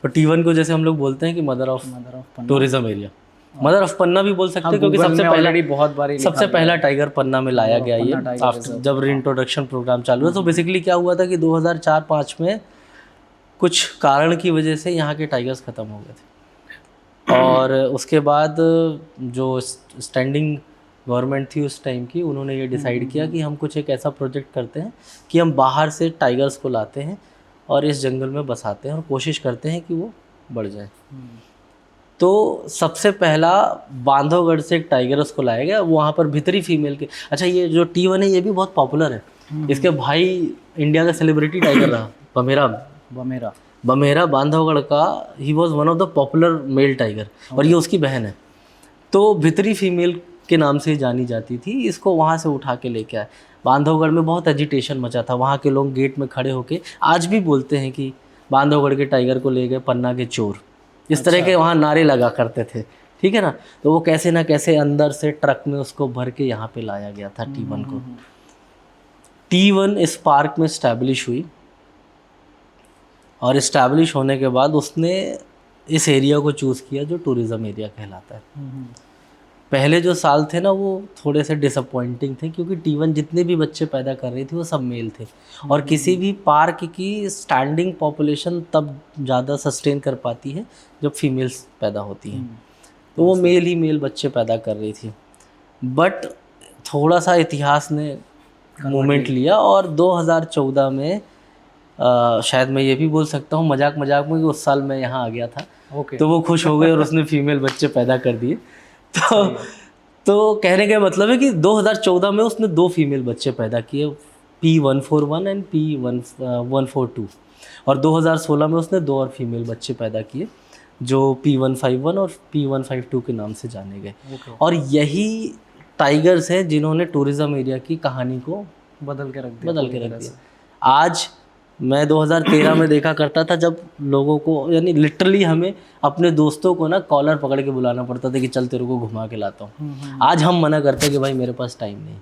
तो T1 को जैसे हम लोग बोलते हैं कि mother of tourism area, mother of Panna भी बोल सकते हैं, क्योंकि सबसे पहला टाइगर पन्ना में लाया गया ये आफ्टर जब रीइंट्रोडक्शन प्रोग्राम चालू है। तो बेसिकली क्या हुआ था कि 2004-05 में कुछ कारण की वजह से यहाँ के टाइगर्स ख़त्म हो गए थे, और उसके बाद जो स्टैंडिंग गवर्नमेंट थी उस टाइम की, उन्होंने ये डिसाइड किया कि हम कुछ एक ऐसा प्रोजेक्ट करते हैं कि हम बाहर से टाइगर्स को लाते हैं और इस जंगल में बसाते हैं और कोशिश करते हैं कि वो बढ़ जाए। तो सबसे पहला बांधवगढ़ से एक टाइगर उसको लाया गया, वहाँ पर भीतरी फीमेल के। अच्छा, ये जो T1 है ये भी बहुत पॉपुलर है। इसके भाई इंडिया का सेलिब्रिटी टाइगर रहा, बमेरा बांधवगढ़ का he was one of the popular male tiger, और ये उसकी बहन है, तो भितरी फीमेल के नाम से जानी जाती थी। इसको वहाँ से उठा के लेके आए। बांधवगढ़ में बहुत एजिटेशन मचा था, वहाँ के लोग गेट में खड़े होके आज भी बोलते हैं कि बांधवगढ़ के टाइगर को ले गए पन्ना के चोर, इस तरह के वहाँ नारे लगा करते थे, ठीक है ना। तो वो कैसे ना कैसे अंदर से ट्रक में उसको भर के यहाँ पे लाया गया था T1 को। T1 इस पार्क में इस्टेब्लिश हुई, और इस्टेब्लिश होने के बाद उसने इस एरिया को चूज़ किया जो टूरिज़्म एरिया कहलाता है। पहले जो साल थे ना वो थोड़े से डिसअपॉइंटिंग थे, क्योंकि T1 जितने भी बच्चे पैदा कर रही थी वो सब मेल थे, और किसी भी पार्क की स्टैंडिंग पॉपुलेशन तब ज़्यादा सस्टेन कर पाती है जब फीमेल्स पैदा होती हैं, तो वो मेल ही मेल बच्चे पैदा कर रही थी। बट थोड़ा सा इतिहास ने मोमेंट लिया, और 2014 में शायद मैं ये भी बोल सकता हूँ मजाक मजाक में कि उस साल मैं यहाँ आ गया था। तो वो खुश हो गए और उसने फीमेल बच्चे पैदा कर दिए। तो कहने का मतलब है कि 2014 में उसने 2 फीमेल बच्चे पैदा किए, P141 एंड P142, और 2016 में उसने 2 और फीमेल बच्चे पैदा किए जो P151 और P152 के नाम से जाने गए। और यही टाइगर्स हैं जिन्होंने टूरिज़्म एरिया की कहानी को बदल के रख दिया। आज मैं 2013 में देखा करता था जब लोगों को, यानी लिटरली हमें अपने दोस्तों को ना कॉलर पकड़ के बुलाना पड़ता था कि चल तेरे को घुमा के लाता हूँ। आज हम मना करते हैं कि भाई मेरे पास टाइम नहीं।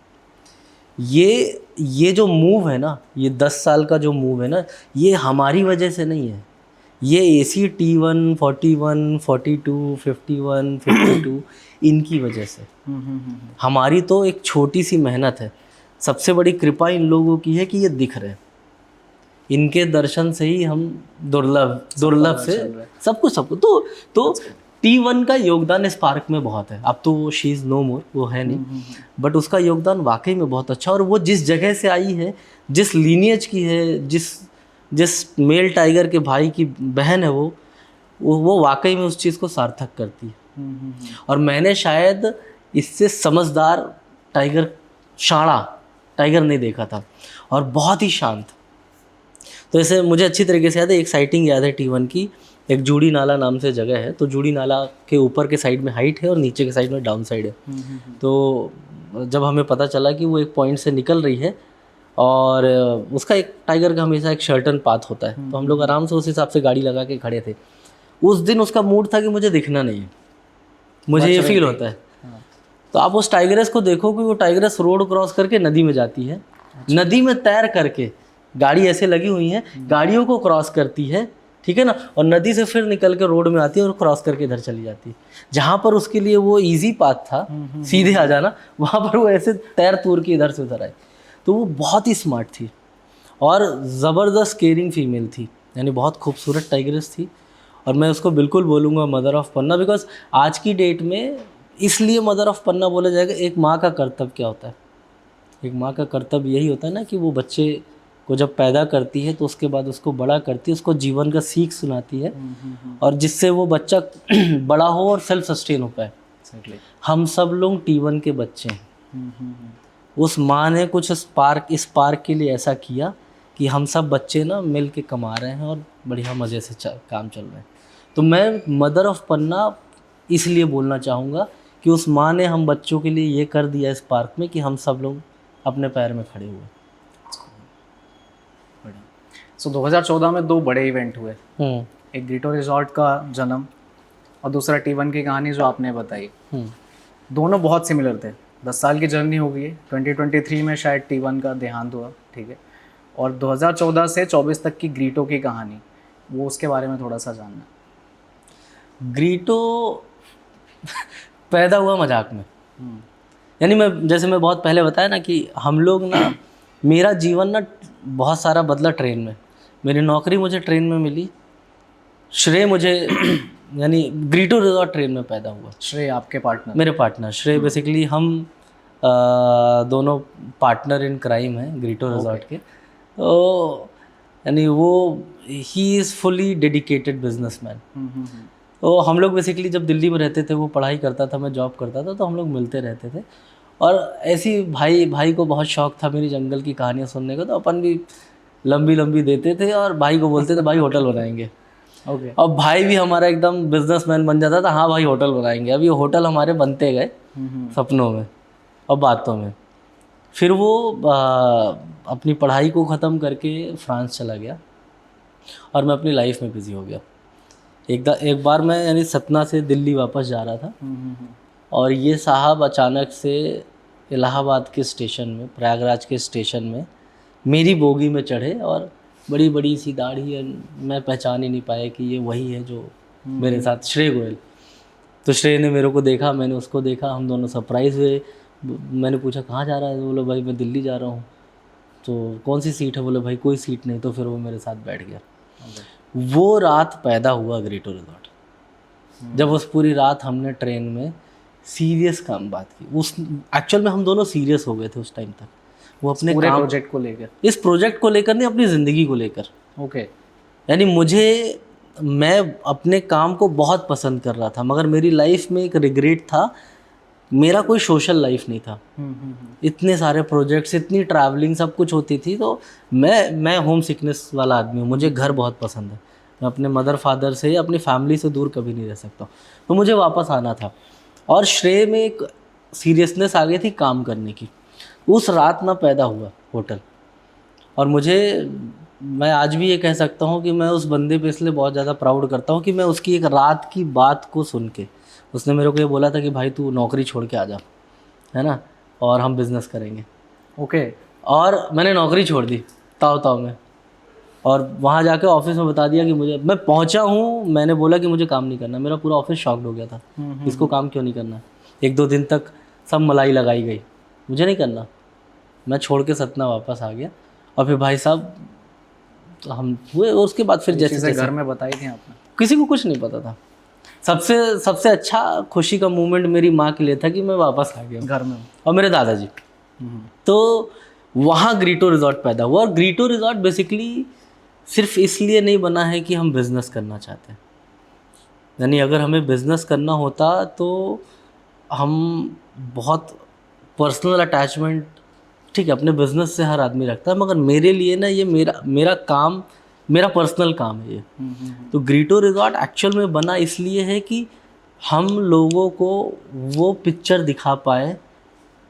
ये जो मूव है ना, ये 10 साल का जो मूव है ना, ये हमारी वजह से नहीं है, ये AC T1, 41, 42, 51, 52 इनकी वजह से। हमारी तो एक छोटी सी मेहनत है, सबसे बड़ी कृपा इन लोगों की है कि ये दिख रहे हैं, इनके दर्शन से ही हम दुर्लभ से सब कुछ तो T1 का योगदान इस पार्क में बहुत है। अब तो शी इज़ नो मोर, वो है नहीं, बट उसका योगदान वाकई में बहुत अच्छा। और वो जिस जगह से आई है, जिस लीनियज की है, जिस मेल टाइगर के भाई की बहन है, वो वाकई में उस चीज़ को सार्थक करती है। और मैंने शायद इससे समझदार शाणा टाइगर नहीं देखा था, और बहुत ही शांत। तो ऐसे मुझे अच्छी तरीके से याद है, एक साइटिंग याद है T1 की, एक जूड़ी नाला नाम से जगह है। तो जूड़ी नाला के ऊपर के साइड में हाइट है और नीचे के साइड में डाउन साइड है। तो जब हमें पता चला कि वो एक पॉइंट से निकल रही है, और उसका एक टाइगर का हमेशा एक शर्टन पाथ होता है, तो हम लोग आराम से उस हिसाब से गाड़ी लगा के खड़े थे। उस दिन उसका मूड था कि मुझे दिखना नहीं है, मुझे ये फील होता है। तो आप उस टाइगरस को देखो कि वो टाइगरस रोड क्रॉस करके नदी में जाती है, नदी में तैर करके, गाड़ी ऐसे लगी हुई है, गाड़ियों को क्रॉस करती है, ठीक है ना, और नदी से फिर निकल के रोड में आती है और क्रॉस करके इधर चली जाती है। जहाँ पर उसके लिए वो इजी पाथ था, सीधे आ जाना, वहाँ पर वो ऐसे तैर तूर के इधर से उधर आई। तो वो बहुत ही स्मार्ट थी और ज़बरदस्त केयरिंग फीमेल थी, यानी बहुत खूबसूरत टाइगरस थी। और मैं उसको बिल्कुल बोलूँगा मदर ऑफ पन्ना, बिकॉज आज की डेट में इसलिए मदर ऑफ पन्ना बोला जाएगा। एक माँ का कर्तव्य क्या होता है? एक माँ का कर्तव्य यही होता है ना कि वो बच्चे को जब पैदा करती है तो उसके बाद उसको बड़ा करती है, उसको जीवन का सीख सुनाती है, और जिससे वो बच्चा बड़ा हो और सेल्फ सस्टेन हो पाए। हम सब लोग T1 के बच्चे हैं। उस माँ ने कुछ इस पार्क के लिए ऐसा किया कि हम सब बच्चे ना मिल के कमा रहे हैं और बढ़िया मज़े से काम चल रहे हैं। तो मैं मदर ऑफ पन्ना इसलिए बोलना चाहूँगा कि उस माँ ने हम बच्चों के लिए ये कर दिया इस पार्क में कि हम सब लोग अपने पैर में खड़े हुए। सो 2014 में 2 बड़े इवेंट हुए, एक ग्रीटो रिजॉर्ट का जन्म और दूसरा T1 की कहानी जो आपने बताई। दोनों बहुत सिमिलर थे। 10 साल की जर्नी हो गई है। 2023 में शायद T1 का देहांत हुआ, ठीक है, और 2014 से 24 तक की ग्रीटो की कहानी, वो उसके बारे में थोड़ा सा जानना। ग्रीटो पैदा हुआ मजाक में, यानी मैं बहुत पहले बताया ना कि हम लोग ना, मेरा जीवन ना बहुत सारा बदला ट्रेन में। मेरी नौकरी मुझे ट्रेन में मिली, श्रेय मुझे यानी ग्रीटो रिजॉर्ट ट्रेन में पैदा हुआ। श्रेय आपके पार्टनर? मेरे पार्टनर श्रेय, बेसिकली हम दोनों पार्टनर इन क्राइम हैं ग्रीटो रिजॉर्ट के। तो यानी वो he is fully dedicated businessman. तो हम लोग बेसिकली जब दिल्ली में रहते थे, वो पढ़ाई करता था, मैं जॉब करता था, तो हम लोग मिलते रहते थे। और ऐसी भाई को बहुत शौक़ था मेरी जंगल की कहानियाँ सुनने का, तो अपन भी लंबी लंबी देते थे और भाई को बोलते थे भाई होटल बनाएंगे। ओके। अब भाई भी हमारा एकदम बिजनेसमैन बन जाता था, हाँ भाई होटल बनाएंगे। अब ये होटल हमारे बनते गए सपनों में और बातों में। फिर वो अपनी पढ़ाई को ख़त्म करके फ्रांस चला गया और मैं अपनी लाइफ में बिज़ी हो गया। एक बार मैं यानी सतना से दिल्ली वापस जा रहा था और ये साहब अचानक से इलाहाबाद के स्टेशन में, प्रयागराज के स्टेशन में मेरी बोगी में चढ़े और बड़ी बड़ी सी दाढ़ी है, मैं पहचान ही नहीं पाया कि ये वही है जो मेरे साथ श्रेय गोयल। तो श्रेय ने मेरे को देखा, मैंने उसको देखा, हम दोनों सरप्राइज़ हुए। मैंने पूछा कहाँ जा रहा है, तो बोले भाई मैं दिल्ली जा रहा हूँ। तो कौन सी सीट है, बोले भाई कोई सीट नहीं। तो फिर वो मेरे साथ बैठ गया। वो रात पैदा हुआ ग्रेटो रिजॉर्ट। जब उस पूरी रात हमने ट्रेन में सीरियस काम बात की, उस एक्चुअल में हम दोनों सीरियस हो गए थे उस टाइम तक। वो अपने पूरे काम, प्रोजेक्ट को लेकर, इस प्रोजेक्ट को लेकर नहीं, अपनी ज़िंदगी को लेकर। ओके। यानी मैं अपने काम को बहुत पसंद कर रहा था, मगर मेरी लाइफ में एक रिग्रेट था, मेरा कोई सोशल लाइफ नहीं था। इतने सारे प्रोजेक्ट्स, इतनी ट्रैवलिंग, सब कुछ होती थी। तो मैं होम सिकनेस वाला आदमी हूँ, मुझे घर बहुत पसंद है। मैं अपने मदर फादर से, अपनी फैमिली से दूर कभी नहीं रह सकता। तो मुझे वापस आना था और श्रेय में एक सीरियसनेस आ गई थी काम करने की। उस रात ना पैदा हुआ होटल। और मैं आज भी ये कह सकता हूँ कि मैं उस बंदे पे इसलिए बहुत ज़्यादा प्राउड करता हूँ कि मैं उसकी एक रात की बात को सुन के, उसने मेरे को ये बोला था कि भाई तू नौकरी छोड़ के आ जा, है ना, और हम बिज़नेस करेंगे। ओके। और मैंने नौकरी छोड़ दी ताव में, और वहाँ जाके ऑफिस में बता दिया कि मैं पहुँचा हूँ, मैंने बोला कि मुझे काम नहीं करना। मेरा पूरा ऑफिस शॉक्ड हो गया था, इसको काम क्यों नहीं करना। 1-2 दिन तक सब मलाई लगाई गई, मुझे नहीं करना। मैं छोड़ के सतना वापस आ गया और फिर भाई साहब हम हुए। उसके बाद फिर जैसे घर में बताई थी आपने? किसी को कुछ नहीं पता था। सबसे अच्छा खुशी का मोमेंट मेरी माँ के लिए था कि मैं वापस आ गया घर में, और मेरे दादाजी। तो वहाँ ग्रीटो रिजॉर्ट पैदा हुआ। और ग्रीटो रिजॉर्ट बेसिकली सिर्फ इसलिए नहीं बना है कि हम बिज़नेस करना चाहते हैं। यानी अगर हमें बिज़नेस करना होता तो हम बहुत पर्सनल अटैचमेंट, ठीक है, अपने बिज़नेस से हर आदमी रखता है, मगर मेरे लिए ना ये मेरा काम, मेरा पर्सनल काम है ये। तो ग्रीटो रिजॉर्ट एक्चुअल में बना इसलिए है कि हम लोगों को वो पिक्चर दिखा पाए,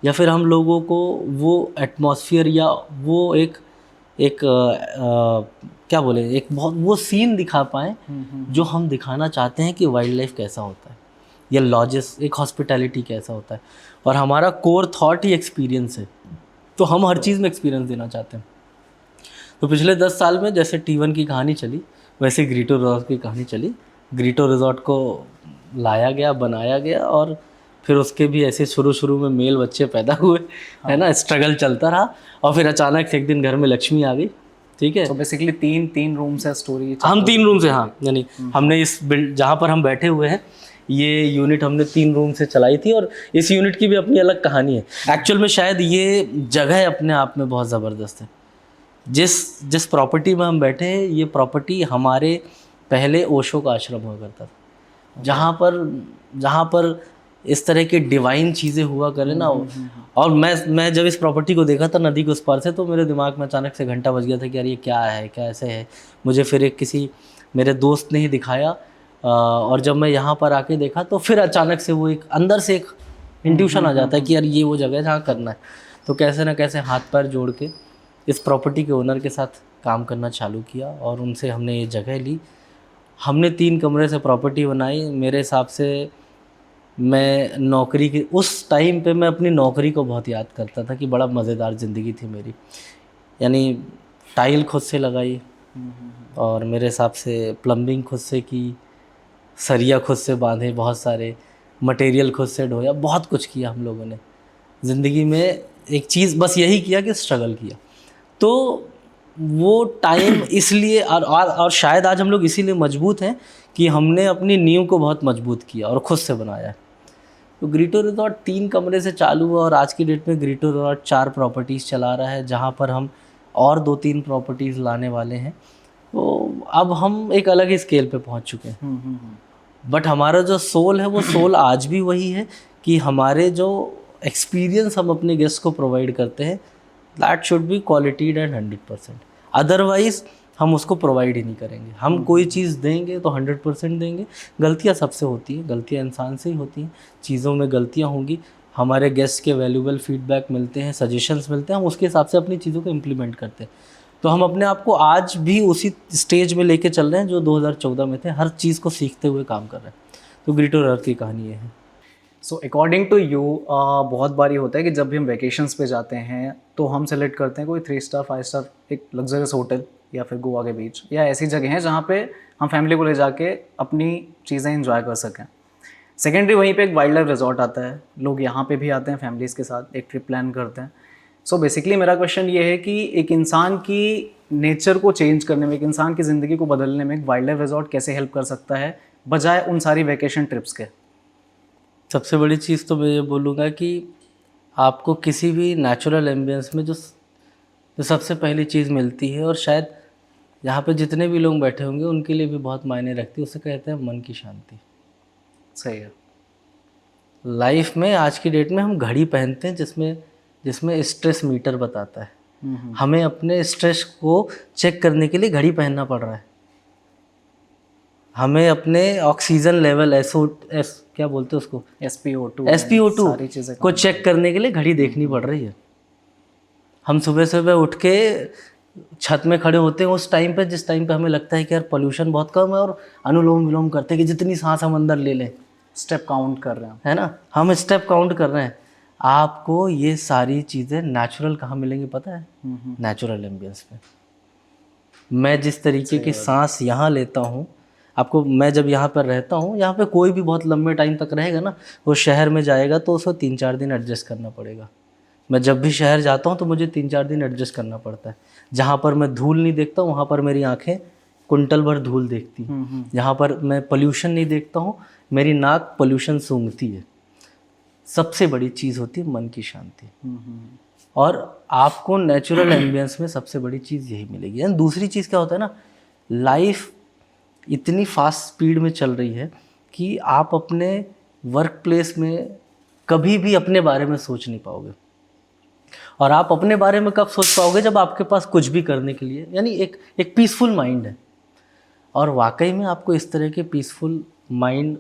या फिर हम लोगों को वो एटमॉस्फेयर या वो एक क्या बोले, एक बहुत वो सीन दिखा पाएँ जो हम दिखाना चाहते हैं कि वाइल्ड लाइफ कैसा होता है, या लॉजेस, एक हॉस्पिटैलिटी कैसा होता है। और हमारा कोर थॉट ही एक्सपीरियंस है, तो हम हर चीज़ में एक्सपीरियंस देना चाहते हैं। तो पिछले 10 साल में जैसे T1 की कहानी चली, वैसे ग्रीटो रिजॉर्ट की कहानी चली। ग्रीटो रिजॉर्ट को लाया गया, बनाया गया, और फिर उसके भी ऐसे शुरू में मेल बच्चे पैदा हुए, है ना, स्ट्रगल चलता रहा। और फिर अचानक से एक दिन घर में लक्ष्मी आ गई। ठीक है, तो बेसिकली तीन रूम्स है स्टोरी। हम 3 रूम से, हाँ, यानी हमने इस जहाँ पर हम बैठे हुए हैं, ये यूनिट हमने 3 रूम से चलाई थी। और इस यूनिट की भी अपनी अलग कहानी है। एक्चुअल में शायद ये जगह अपने आप में बहुत ज़बरदस्त है। जिस प्रॉपर्टी में हम बैठे हैं, ये प्रॉपर्टी हमारे पहले ओशो का आश्रम हुआ करता था, जहाँ पर इस तरह के डिवाइन चीज़ें हुआ करे ना। और मैं जब इस प्रॉपर्टी को देखा था नदी के उस पार से, तो मेरे दिमाग में अचानक से घंटा बज गया था कि यार ये क्या है, क्या ऐसे है। मुझे फिर किसी मेरे दोस्त ने ही दिखाया, और जब मैं यहाँ पर आके देखा तो फिर अचानक से वो एक अंदर से एक इंट्यूशन आ जाता है कि यार ये वो जगह है जहाँ करना है। तो कैसे ना कैसे हाथ पैर जोड़ के इस प्रॉपर्टी के ओनर के साथ काम करना चालू किया, और उनसे हमने ये जगह ली। हमने 3 कमरे से प्रॉपर्टी बनाई। मेरे हिसाब से मैं नौकरी की उस टाइम पे मैं अपनी नौकरी को बहुत याद करता था कि बड़ा मज़ेदार ज़िंदगी थी मेरी। यानी टाइल खुद से लगाई, और मेरे हिसाब से प्लम्बिंग खुद से की, सरिया खुद से बांधे, बहुत सारे मटेरियल खुद से ढोया, बहुत कुछ किया हम लोगों ने ज़िंदगी में। एक चीज़ बस यही किया कि स्ट्रगल किया। तो वो टाइम इसलिए और शायद आज हम लोग इसीलिए मजबूत हैं कि हमने अपनी नींव को बहुत मजबूत किया और ख़ुद से बनाया है। तो ग्रीटो रिजॉर्ट 3 कमरे से चालू हुआ, और आज की डेट में ग्रीटो रिजॉर्ट 4 प्रॉपर्टीज़ चला रहा है, जहाँ पर हम और 2-3 प्रॉपर्टीज़ लाने वाले हैं। तो अब हम एक अलग ही स्केल पे पहुँच चुके हैं। बट हमारा जो सोल है, वो सोल आज भी वही है कि हमारे जो एक्सपीरियंस हम अपने गेस्ट को प्रोवाइड करते हैं, that should be qualitied and 100%। Otherwise हम उसको प्रोवाइड ही नहीं करेंगे। हम कोई चीज़ देंगे तो 100% देंगे। गलतियाँ सबसे होती हैं, गलतियाँ इंसान से ही होती हैं, चीज़ों में गलतियाँ होंगी। हमारे गेस्ट के वैल्यूबल फीडबैक मिलते हैं, सजेशंस मिलते हैं, हम उसके हिसाब से अपनी चीज़ों को इम्प्लीमेंट करते हैं। तो हम अपने आप को आज भी उसी स्टेज में लेके चल रहे हैं जो 2014 में थे, हर चीज़ को सीखते हुए काम कर रहे हैं। तो ग्रीट और अर्थ की कहानी ये है। सो अकॉर्डिंग टू यू बहुत बारी होता है कि जब भी हम वेकेशंस पे जाते हैं तो हम सेलेक्ट करते हैं कोई 3 स्टार 5 स्टार एक लग्जरियस होटल या फिर गोवा के बीच या ऐसी जगह हैं जहाँ पे हम फैमिली को ले जाके अपनी चीज़ें एंजॉय कर सकें। सेकेंडरी वहीं पे एक वाइल्ड लाइफ रिजॉर्ट आता है, लोग यहाँ पे भी आते हैं फैमिलीज़ के साथ, एक ट्रिप प्लान करते हैं। सो बेसिकली मेरा क्वेश्चन ये है कि एक इंसान की नेचर को चेंज करने में, एक इंसान की ज़िंदगी को बदलने में एक वाइल्ड लाइफ रिजॉर्ट कैसे हेल्प कर सकता है बजाय उन सारी वेकेशन ट्रिप्स के? सबसे बड़ी चीज़ तो मैं ये बोलूँगा कि आपको किसी भी नेचुरल एम्बियंस में जो सबसे पहली चीज़ मिलती है, और शायद यहाँ पे जितने भी लोग बैठे होंगे उनके लिए भी बहुत मायने रखती है, उसे कहते हैं मन की शांति। सही है। लाइफ में आज की डेट में हम घड़ी पहनते हैं जिसमें स्ट्रेस मीटर बताता है। हमें अपने स्ट्रेस को चेक करने के लिए घड़ी पहनना पड़ रहा है। हमें अपने ऑक्सीजन लेवल क्या बोलते हैं उसको, SpO2 सारी चीज़ें को चेक करने के लिए घड़ी देखनी पड़ रही है। हम सुबह सुबह उठ के छत में खड़े होते हैं उस टाइम पे जिस टाइम पे हमें लगता है कि यार पोल्यूशन बहुत कम है, और अनुलोम विलोम करते हैं कि जितनी सांस हम अंदर ले लें, स्टेप काउंट कर रहे हैं, है ना, हम स्टेप काउंट कर रहे हैं। आपको ये सारी चीज़ें नेचुरल कहाँ मिलेंगी पता है? नेचुरल एम्बियंस में। मैं जिस तरीके की सांस यहाँ लेता हूँ, आपको, मैं जब यहाँ पर रहता हूँ, यहाँ पे कोई भी बहुत लंबे टाइम तक रहेगा ना, वो शहर में जाएगा तो उसको 3-4 दिन एडजस्ट करना पड़ेगा। मैं जब भी शहर जाता हूँ तो मुझे 3-4 दिन एडजस्ट करना पड़ता है। जहाँ पर मैं धूल नहीं देखता हूँ वहाँ पर मेरी आँखें कुंटल भर धूल देखती हैं। जहाँ पर मैं पोल्यूशन नहीं देखता हूँ मेरी नाक पोल्यूशन सूंघती है। सबसे बड़ी चीज़ होती है मन की शांति। और आपको नेचुरल एम्बियंस में सबसे बड़ी चीज़ यही मिलेगी। एंड दूसरी चीज़ क्या होता है ना, लाइफ इतनी फास्ट स्पीड में चल रही है कि आप अपने वर्क प्लेस में कभी भी अपने बारे में सोच नहीं पाओगे। और आप अपने बारे में कब सोच पाओगे? जब आपके पास कुछ भी करने के लिए, यानी एक पीसफुल माइंड है। और वाकई में आपको इस तरह के पीसफुल माइंड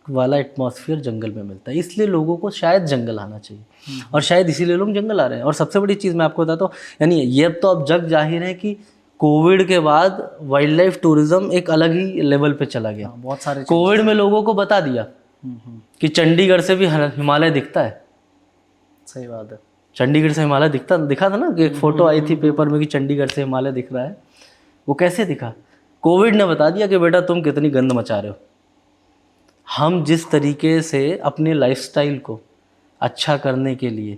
वाला एटमॉस्फेयर जंगल में मिलता है। इसलिए लोगों को शायद जंगल आना चाहिए, और शायद इसीलिए लोग जंगल आ रहे हैं। और सबसे बड़ी चीज़ मैं आपको बताता हूँ, यानी ये अब तो अब जग जाहिर है कि कोविड के बाद वाइल्ड लाइफ टूरिज्म एक अलग ही लेवल पे चला गया। बहुत सारे कोविड में लोगों को बता दिया कि चंडीगढ़ से भी हिमालय दिखता है। सही बात है। चंडीगढ़ से हिमालय दिखा था ना, कि एक फ़ोटो आई थी पेपर में कि चंडीगढ़ से हिमालय दिख रहा है। वो कैसे दिखा? कोविड ने बता दिया कि बेटा तुम कितनी गंद मचा रहे हो। हम जिस तरीके से अपने लाइफस्टाइल को अच्छा करने के लिए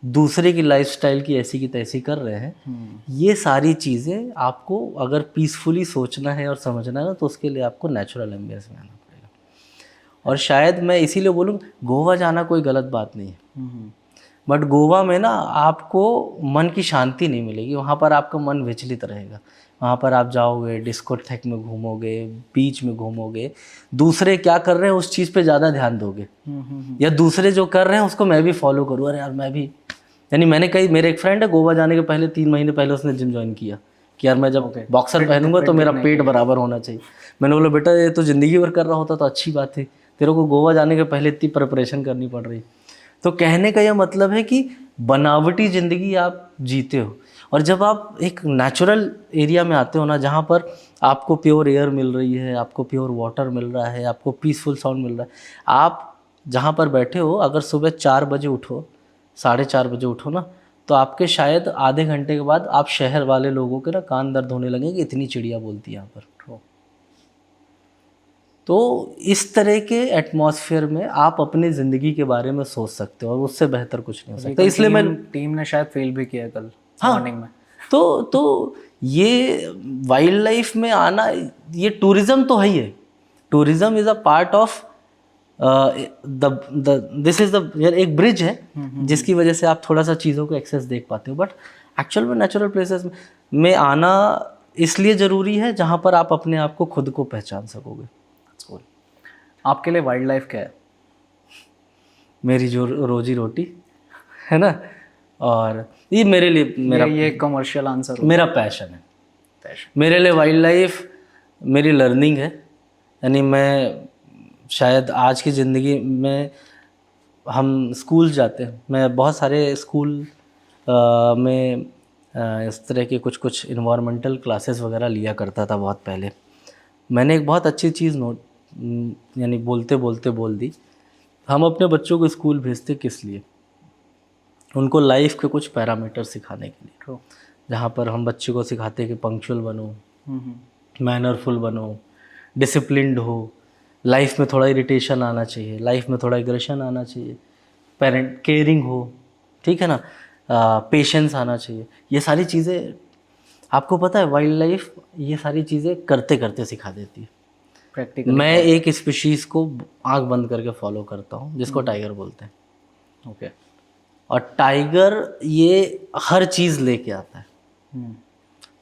दूसरे की लाइफस्टाइल की ऐसी की तैसी कर रहे हैं, ये सारी चीज़ें आपको अगर पीसफुली सोचना है और समझना है ना, तो उसके लिए आपको नेचुरल एम्बियंस में आना पड़ेगा। और शायद मैं इसीलिए बोलूँ, गोवा जाना कोई गलत बात नहीं है, बट गोवा में ना आपको मन की शांति नहीं मिलेगी। वहाँ पर आपका मन विचलित रहेगा। वहाँ पर आप जाओगे, डिस्कोथेक में घूमोगे, बीच में घूमोगे, दूसरे क्या कर रहे हैं उस चीज़ पे ज़्यादा ध्यान दोगे, या दूसरे जो कर रहे हैं उसको मैं भी फॉलो करूँ, अरे यार मैं भी। यानी मेरे एक फ्रेंड है, गोवा जाने के पहले 3 महीने पहले उसने जिम ज्वाइन किया कि यार मैं जब बॉक्सर पहनूंगा तो मेरा पेट बराबर होना चाहिए। मैंने बोला बेटा ये तो ज़िंदगी भर कर रहा होता तो अच्छी बात है, तेरे को गोवा जाने के पहले इतनी प्रिपरेशन करनी पड़ रही। तो कहने का यह मतलब है कि बनावटी ज़िंदगी आप जीते हो, और जब आप एक नेचुरल एरिया में आते हो ना, जहाँ पर आपको प्योर एयर मिल रही है, आपको प्योर वाटर मिल रहा है, आपको पीसफुल साउंड मिल रहा है, आप जहाँ पर बैठे हो अगर सुबह 4 बजे उठो, 4:30 बजे उठो ना, तो आपके शायद आधे घंटे के बाद आप शहर वाले लोगों के ना कान दर्द होने लगे कि इतनी चिड़िया बोलती है यहाँ पर। तो इस तरह के एटमॉस्फेयर में आप अपनी ज़िंदगी के बारे में सोच सकते हो, और उससे बेहतर कुछ नहीं हो सकता। इसलिए मैं टीम ने शायद फेल भी किया कल मॉर्निंग में। तो ये वाइल्ड लाइफ में आना, ये टूरिज़्म तो है ही है। Tourism is a part of this is the, एक ब्रिज है जिसकी वजह से आप थोड़ा सा चीज़ों को एक्सेस देख पाते हो। बट एक्चुअल में नेचुरल प्लेसेस में आना इसलिए ज़रूरी है जहाँ पर आप अपने आप को खुद को पहचान सकोगे। आपके लिए वाइल्ड लाइफ क्या है? मेरी जो रोजी रोटी है ना, और ये मेरे लिए मेरा ये कमर्शियल आंसर मेरा पैशन है। पैशन। मेरे लिए वाइल्ड लाइफ मेरी लर्निंग है। यानी मैं शायद आज की ज़िंदगी में हम स्कूल जाते हैं, मैं बहुत सारे स्कूल में इस तरह के कुछ कुछ इन्वायरमेंटल क्लासेस वगैरह लिया करता था बहुत पहले। मैंने एक बहुत अच्छी चीज़ यानी बोलते बोलते बोल दी। हम अपने बच्चों को स्कूल भेजते किस लिए? उनको लाइफ के कुछ पैरामीटर सिखाने के लिए, जहाँ पर हम बच्चे को सिखाते हैं कि पंक्चुअल बनो, मैनरफुल बनो, डिसिप्लिन्ड हो, लाइफ में थोड़ा इरिटेशन आना चाहिए, लाइफ में थोड़ा एग्रेशन आना चाहिए, पेरेंट केयरिंग हो, ठीक है ना, पेशेंस आना चाहिए। ये सारी चीज़ें आपको पता है वाइल्ड लाइफ ये सारी चीज़ें करते करते सिखा देती है। प्रैक्टिकल। मैं एक स्पीशीज़ को आंख बंद करके फॉलो करता हूँ जिसको टाइगर बोलते हैं। ओके। और टाइगर ये हर चीज़ लेके आता है।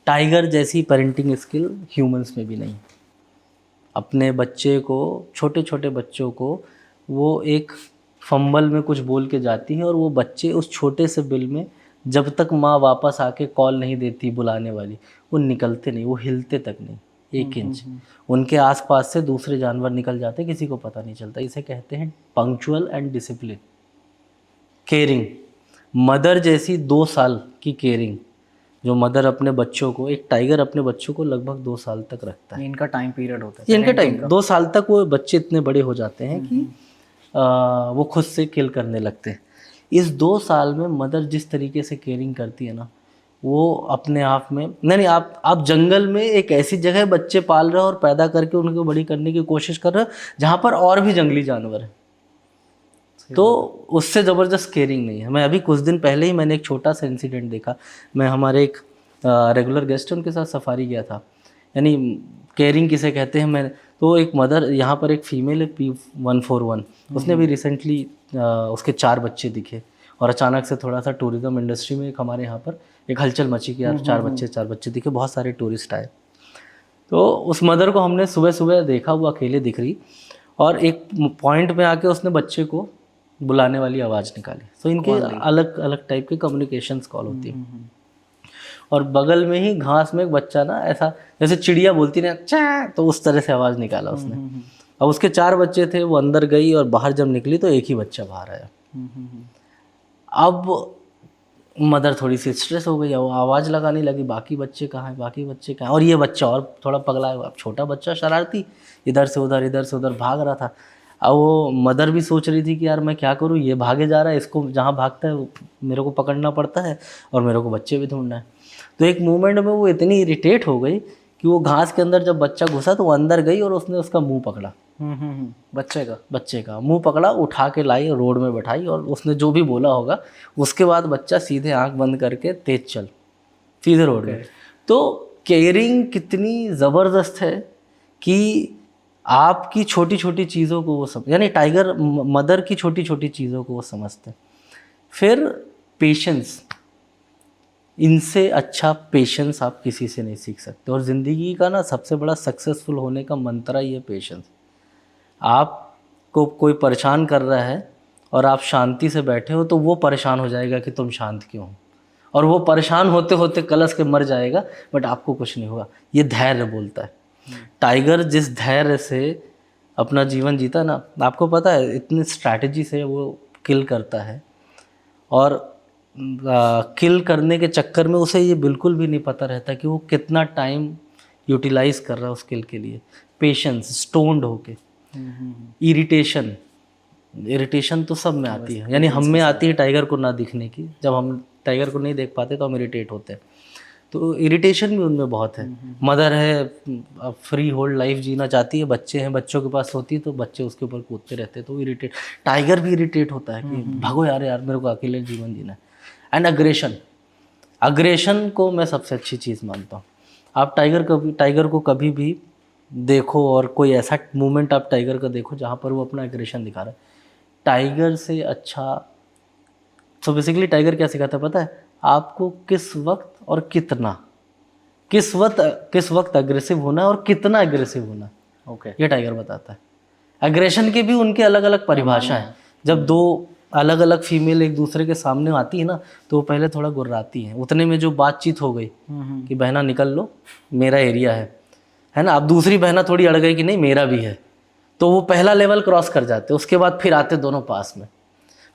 टाइगर जैसी पेरेंटिंग स्किल ह्यूमंस में भी नहीं। अपने बच्चे को, छोटे छोटे बच्चों को वो एक फंबल में कुछ बोल के जाती है और वो बच्चे उस छोटे से बिल में जब तक माँ वापस आके कॉल नहीं देती बुलाने वाली, वो निकलते नहीं, वो हिलते तक नहीं 1 इंच। उनके आसपास से दूसरे जानवर निकल जाते, किसी को पता नहीं चलता। इसे कहते हैं punctual and discipline, caring. Mother जैसी 2 साल की केयरिंग जो मदर अपने बच्चों को, एक टाइगर अपने बच्चों को लगभग 2 साल तक रखता है। इनका टाइम पीरियड होता है। ये इनका टाइम 2 साल तक वो बच्चे इतने बड़े हो जाते हैं कि वो खुद से किल करने लगते हैं। इस 2 साल में मदर जिस तरीके से केयरिंग करती है ना, वो अपने आप में नहीं, आप जंगल में एक ऐसी जगह बच्चे पाल रहे हो और पैदा करके उनको बड़ी करने की कोशिश कर रहे हो जहाँ पर और भी जंगली जानवर हैं, तो उससे ज़बरदस्त केयरिंग नहीं है। मैं अभी कुछ दिन पहले ही मैंने एक छोटा सा इंसिडेंट देखा। मैं हमारे एक रेगुलर गेस्ट उनके साथ सफारी गया था। यानी केयरिंग किसे कहते हैं, मैं तो एक मदर, यहाँ पर एक फीमेल है P141, उसने भी रिसेंटली उसके 4 बच्चे दिखे और अचानक से थोड़ा सा टूरिज़्म इंडस्ट्री में एक हमारे यहाँ पर एक हलचल मची कि यार 4 बच्चे दिखे, बहुत सारे टूरिस्ट आए। तो उस मदर को हमने सुबह सुबह देखा, वो अकेले दिख रही और एक पॉइंट पे आके उसने बच्चे को बुलाने वाली आवाज़ निकाली। तो इनके अलग अलग टाइप के कम्युनिकेशंस कॉल होती है। और बगल में ही घास में एक बच्चा ना ऐसा जैसे चिड़िया बोलती ना चा, तो उस तरह से आवाज़ निकाला उसने। अब उसके 4 बच्चे थे, वो अंदर गई और बाहर जब निकली तो एक ही बच्चा बाहर आया। अब मदर थोड़ी सी स्ट्रेस हो गई, वो आवाज़ लगाने लगी, बाकी बच्चे कहाँ हैं, बाकी बच्चे कहाँ हैं। और ये बच्चा और थोड़ा पगला है, अब छोटा बच्चा शरारती, इधर से उधर भाग रहा था। अब वो मदर भी सोच रही थी कि यार मैं क्या करूँ, ये भागे जा रहा है, इसको जहाँ भागता है मेरे को पकड़ना पड़ता है और मेरे को बच्चे भी ढूंढना है। तो एक मोमेंट में वो इतनी इरिटेट हो गई कि वो घास के अंदर जब बच्चा घुसा तो वो अंदर गई और उसने उसका मुंह पकड़ा। बच्चे का मुंह पकड़ा, उठा के लाई, रोड में बैठाई और उसने जो भी बोला होगा उसके बाद बच्चा सीधे आंख बंद करके तेज चल सीधे रोड में। तो केयरिंग कितनी ज़बरदस्त है कि आपकी छोटी छोटी चीज़ों को वो यानी टाइगर मदर की छोटी छोटी चीज़ों को वो समझते हैं। फिर पेशेंस, इनसे अच्छा पेशेंस आप किसी से नहीं सीख सकते। और ज़िंदगी का ना सबसे बड़ा सक्सेसफुल होने का मंत्र ही है पेशेंस। आपको कोई परेशान कर रहा है और आप शांति से बैठे हो तो वो परेशान हो जाएगा कि तुम शांत क्यों हो, और वो परेशान होते होते कलश के मर जाएगा, बट आपको कुछ नहीं होगा। ये धैर्य बोलता है। टाइगर जिस धैर्य से अपना जीवन जीता ना, आपको पता है इतनी स्ट्रैटेजी से वो किल करता है और किल करने के चक्कर में उसे ये बिल्कुल भी नहीं पता रहता कि वो कितना टाइम यूटिलाइज कर रहा है उस किल के लिए। पेशेंस, स्टोन्ड होके, इरिटेशन तो सब में आती है, यानी हम में आती है टाइगर को ना दिखने की। जब हम टाइगर को नहीं देख पाते तो हम इरिटेट होते हैं, तो इरिटेशन भी उनमें बहुत है। मदर है, अब फ्री होल्ड लाइफ जीना चाहती है, बच्चे हैं, बच्चों के पास होती है तो बच्चे उसके ऊपर कूदते रहते हैं, तो इरिटेट। टाइगर भी इरिटेट होता है कि भागो यार मेरे को अकेले जीवन जीना है। एंड अग्रेशन को मैं सबसे अच्छी चीज़ मानता हूँ। आप टाइगर को कभी भी देखो और कोई ऐसा मोमेंट आप टाइगर का देखो जहाँ पर वो अपना एग्रेशन दिखा रहा है, टाइगर से अच्छा। तो बेसिकली टाइगर क्या सिखाता है पता है आपको? किस वक्त और कितना, किस वक्त अग्रेसिव होना है और कितना अग्रेसिव होना है। ये टाइगर बताता है। एग्रेशन की भी उनकी अलग अलग परिभाषा है। जब 2 अलग अलग फीमेल एक दूसरे के सामने आती है ना, तो वो पहले थोड़ा गुर्राती हैं। उतने में जो बातचीत हो गई कि बहना निकल लो, मेरा एरिया है ना। अब दूसरी बहना थोड़ी अड़ गई कि नहीं मेरा भी है, तो वो पहला लेवल क्रॉस कर जाते। उसके बाद फिर आते दोनों पास में,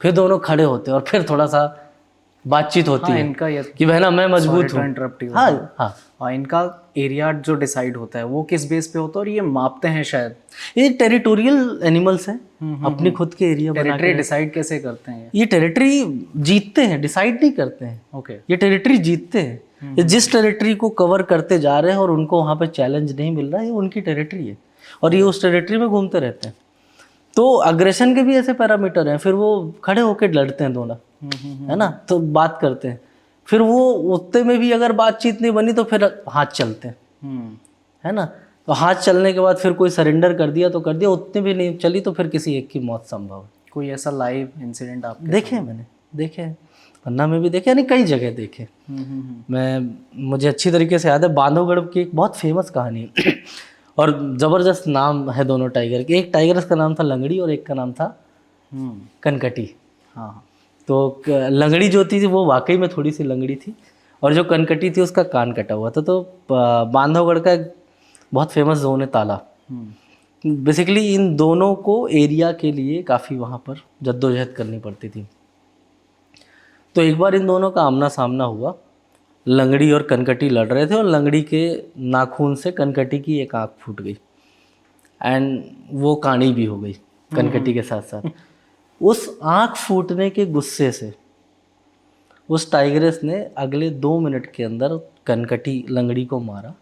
फिर दोनों खड़े होते और फिर थोड़ा सा बातचीत होती हाँ, है इनका ये कि बहना मैं मजबूत हूँ। इंटरप्ट हाँ हाँ, और इनका एरिया जो डिसाइड होता है वो किस बेस पे होता है और ये मापते हैं शायद? ये टेरिटोरियल एनिमल्स हैं, अपनी खुद के एरिया बना टेरिटरी के। डिसाइड कैसे करते हैं ये टेरिटरी जीतते हैं, डिसाइड नहीं करते हैं। ओके। ये टेरिटरी जीतते हैं। ये जिस टेरिटरी को कवर करते जा रहे हैं और उनको वहाँ पे चैलेंज नहीं मिल रहा है, ये उनकी टेरिटरी है और ये उस टेरिटरी में घूमते रहते हैं। तो अग्रेशन के भी ऐसे पैरामीटर हैं। फिर वो खड़े होकर लड़ते हैं दोनों, है ना, तो बात करते हैं। फिर वो उतने में भी अगर बातचीत नहीं बनी तो फिर हाथ चलते हैं, है ना। तो हाथ चलने के बाद फिर कोई सरेंडर कर दिया तो कर दिया, उतने भी नहीं चली तो फिर किसी एक की मौत संभव है। कोई ऐसा लाइव इंसिडेंट आप देखे हैं मैंने, देखे हैं, पन्ना में भी देखे, यानी कई जगह देखे। मुझे अच्छी तरीके से याद है, बांधवगढ़ की एक बहुत फेमस कहानी है और ज़बरदस्त नाम है दोनों टाइगर के। एक टाइगर का नाम था लंगड़ी और एक का नाम था कनकटी। हाँ। तो लंगड़ी जो थी वो वाकई में थोड़ी सी लंगड़ी थी और जो कनकटी थी उसका कान कटा हुआ था। तो बांधवगढ़ का एक बहुत फेमस जोन है ताला। बेसिकली इन दोनों को एरिया के लिए काफ़ी वहाँ पर जद्दोजहद करनी पड़ती थी। तो एक बार इन दोनों का आमना सामना हुआ। लंगड़ी और कनकटी लड़ रहे थे और लंगड़ी के नाखून से कनकटी की एक आँख फूट गई एंड वो काणी भी हो गई कनकटी के साथ साथ। उस आँख फूटने के गुस्से से उस टाइग्रेस ने अगले 2 मिनट के अंदर कनकटी लंगड़ी को मारा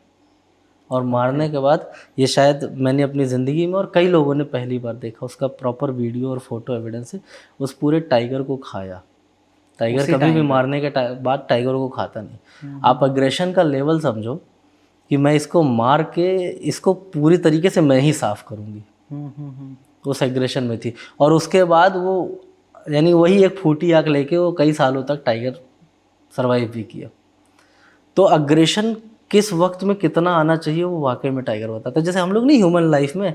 और मारने के बाद, ये शायद मैंने अपनी ज़िंदगी में और कई लोगों ने पहली बार देखा, उसका प्रॉपर वीडियो और फोटो एविडेंस है, उस पूरे टाइगर को खाया। टाइगर कभी भी मारने के बाद टाइगर को खाता नहीं। आप अग्रेशन का लेवल समझो कि मैं इसको मार के इसको पूरी तरीके से मैं ही साफ करूँगी। उस एग्रेशन में थी और उसके बाद वो यानी वही एक फूटी आँख लेके वो कई सालों तक टाइगर सरवाइव भी किया। तो अग्रेशन किस वक्त में कितना आना चाहिए वो वाकई में टाइगर बताता है। जैसे हम लोग नहीं ह्यूमन लाइफ में,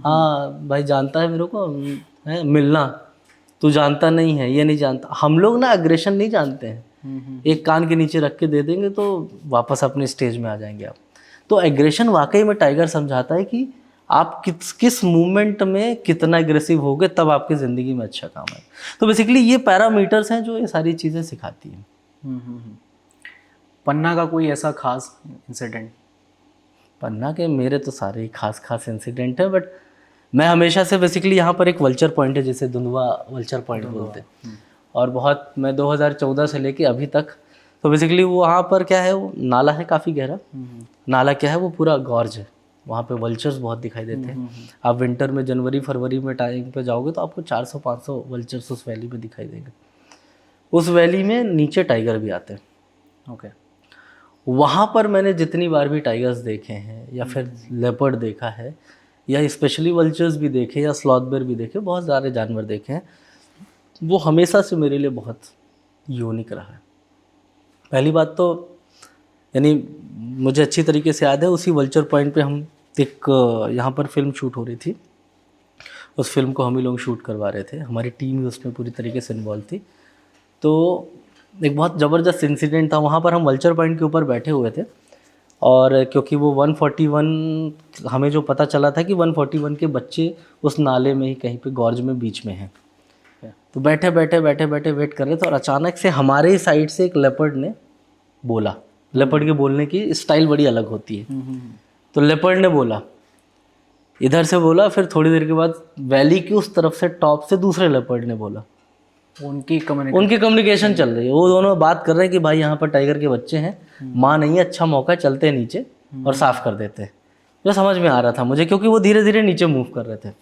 हाँ भाई जानता है मेरे को है मिलना, तू जानता नहीं है, ये नहीं जानता। हम लोग ना अग्रेशन नहीं जानते हैं, एक कान के नीचे रख के दे देंगे तो वापस अपने स्टेज में आ जाएंगे आप। तो एग्रेशन वाकई में टाइगर समझाता है कि आप किस मूवमेंट में कितना एग्रेसिव होगे तब आपकी ज़िंदगी में अच्छा काम है। तो बेसिकली ये पैरामीटर्स हैं जो ये सारी चीज़ें सिखाती हैं। पन्ना का कोई ऐसा खास इंसिडेंट? पन्ना के मेरे तो सारे ही खास इंसिडेंट हैं, बट मैं हमेशा से बेसिकली यहाँ पर एक वल्चर पॉइंट है जिसे धुंधवा वल्चर पॉइंट बोलते हैं, और बहुत मैं 2014 से लेके अभी तक, तो बेसिकली वो वहाँ पर क्या है, वो नाला है काफ़ी गहरा। नाला क्या है, वो पूरा गॉर्ज है, वहाँ पे वल्चर्स बहुत दिखाई देते हैं। आप विंटर में जनवरी फरवरी में टाइम पे जाओगे तो आपको 400-500 वल्चर्स उस वैली में दिखाई देंगे। उस वैली में नीचे टाइगर भी आते हैं। ओके। वहाँ पर मैंने जितनी बार भी टाइगर्स देखे हैं या फिर लेपर्ड देखा है या स्पेशली वल्चर्स भी देखे या स्लॉथ बेयर भी देखे, बहुत सारे जानवर देखे हैं, वो हमेशा से मेरे लिए बहुत यूनिक रहा है। पहली बात तो यानी मुझे अच्छी तरीके से याद है, उसी वल्चर पॉइंट पे हम एक यहाँ पर फिल्म शूट हो रही थी, उस फिल्म को हम ही लोग शूट करवा रहे थे, हमारी टीम ही उसमें पूरी तरीके से इन्वॉल्व थी। तो एक बहुत ज़बरदस्त इंसिडेंट था, वहाँ पर हम वल्चर पॉइंट के ऊपर बैठे हुए थे और क्योंकि वो 141 हमें जो पता चला था कि 141 के बच्चे उस नाले में ही कहीं पे गॉर्ज में बीच में हैं। तो बैठे वेट कर रहे थे और अचानक से हमारे ही साइड से एक लेपर्ड ने बोला। लेपर्ड के बोलने की स्टाइल बड़ी अलग होती है। तो लेपर्ड ने बोला, इधर से बोला, फिर थोड़ी देर के बाद वैली की उस तरफ से टॉप से दूसरे लेपर्ड ने बोला। उनकी कम्युनिकेशन चल रही है, वो दोनों बात कर रहे हैं कि भाई यहाँ पर टाइगर के बच्चे हैं, माँ नहीं है, अच्छा मौका, चलते हैं नीचे और साफ कर देते हैं। जो समझ में आ रहा था मुझे, क्योंकि वो धीरे धीरे नीचे मूव कर रहे थे।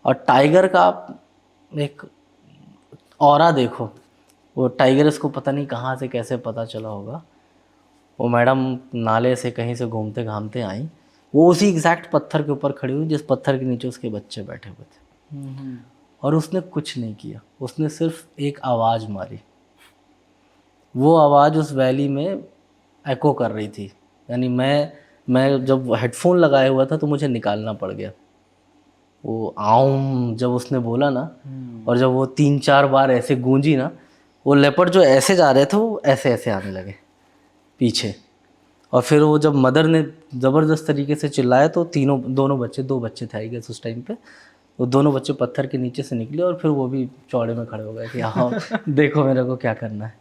और टाइगर का एक ऑरा देखो, वो टाइगर इसको पता नहीं कहाँ से कैसे पता चला होगा, वो मैडम नाले से कहीं से घूमते घामते आई, वो उसी एग्जैक्ट पत्थर के ऊपर खड़ी हुई जिस पत्थर के नीचे उसके बच्चे बैठे हुए थे। और उसने कुछ नहीं किया, उसने सिर्फ एक आवाज़ मारी। वो आवाज़ उस वैली में एको कर रही थी, यानी मैं जब हेडफोन लगाए हुआ था तो मुझे निकालना पड़ गया। वो आऊं जब उसने बोला ना, और जब वो 3-4 बार ऐसे गूंजी ना, वो लेपर्ड जो ऐसे जा रहे थे वो ऐसे ऐसे आने लगे पीछे। और फिर वो जब मदर ने ज़बरदस्त तरीके से चिल्लाया तो दोनों बच्चे, 2 बच्चे थे आई गेस उस टाइम पे, वो दोनों बच्चे पत्थर के नीचे से निकले और फिर वो भी चौड़े में खड़े हो गए कि हाँ देखो मेरे को क्या करना है।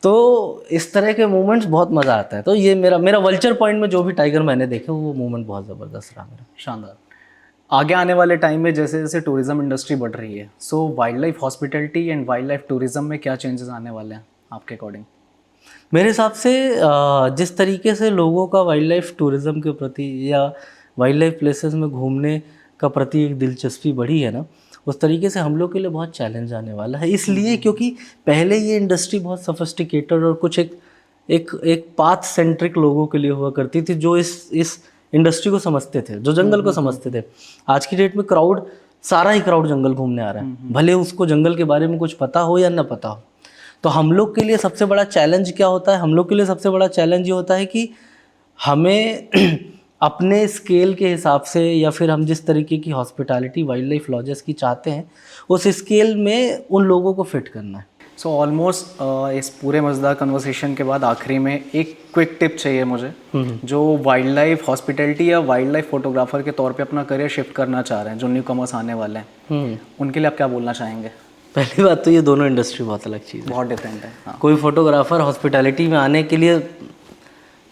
तो इस तरह के मोमेंट्स बहुत मज़ा आता है। तो ये मेरा वल्चर पॉइंट में जो भी टाइगर मैंने देखे वो मोमेंट बहुत ज़बरदस्त रहा मेरा। शानदार। आगे आने वाले टाइम में जैसे जैसे टूरिज़्म इंडस्ट्री बढ़ रही है, so wildlife hospitality and wildlife tourism में क्या चेंजेस आने वाले हैं आपके अकॉर्डिंग? मेरे हिसाब से जिस तरीके से लोगों का वाइल्ड लाइफ टूरिज़्म के प्रति या वाइल्ड लाइफ प्लेसेस में घूमने का प्रति एक दिलचस्पी बढ़ी है ना, उस तरीके से हम लोग के लिए बहुत चैलेंज आने वाला है। इसलिए क्योंकि पहले ये इंडस्ट्री बहुत सफिस्टिकेटेड और कुछ एक पाथ सेंट्रिक लोगों के लिए हुआ करती थी, जो इस इंडस्ट्री को समझते थे, जो जंगल को समझते थे। आज की डेट में सारा ही क्राउड जंगल घूमने आ रहा है, भले उसको जंगल के बारे में कुछ पता हो या ना पता हो। तो हम लोग के लिए सबसे बड़ा चैलेंज क्या होता है? हम लोग के लिए सबसे बड़ा चैलेंज ये होता है कि हमें अपने स्केल के हिसाब से, या फिर हम जिस तरीके की हॉस्पिटैलिटी वाइल्ड लाइफ लॉजेस की चाहते हैं, उस स्केल में उन लोगों को फिट करना है। सो ऑलमोस्ट इस पूरे मज़ेदार कन्वर्सेशन के बाद आखिरी में एक क्विक टिप चाहिए मुझे, जो वाइल्ड लाइफ हॉस्पिटैलिटी या वाइल्ड लाइफ फोटोग्राफर के तौर पे अपना करियर शिफ्ट करना चाह रहे हैं, जो न्यू कमर्स आने वाले हैं, उनके लिए आप क्या बोलना चाहेंगे? पहली बात तो ये दोनों इंडस्ट्री बहुत अलग चीज़ है, बहुत डिफरेंट है। हाँ। कोई फोटोग्राफर हॉस्पिटैलिटी में आने के लिए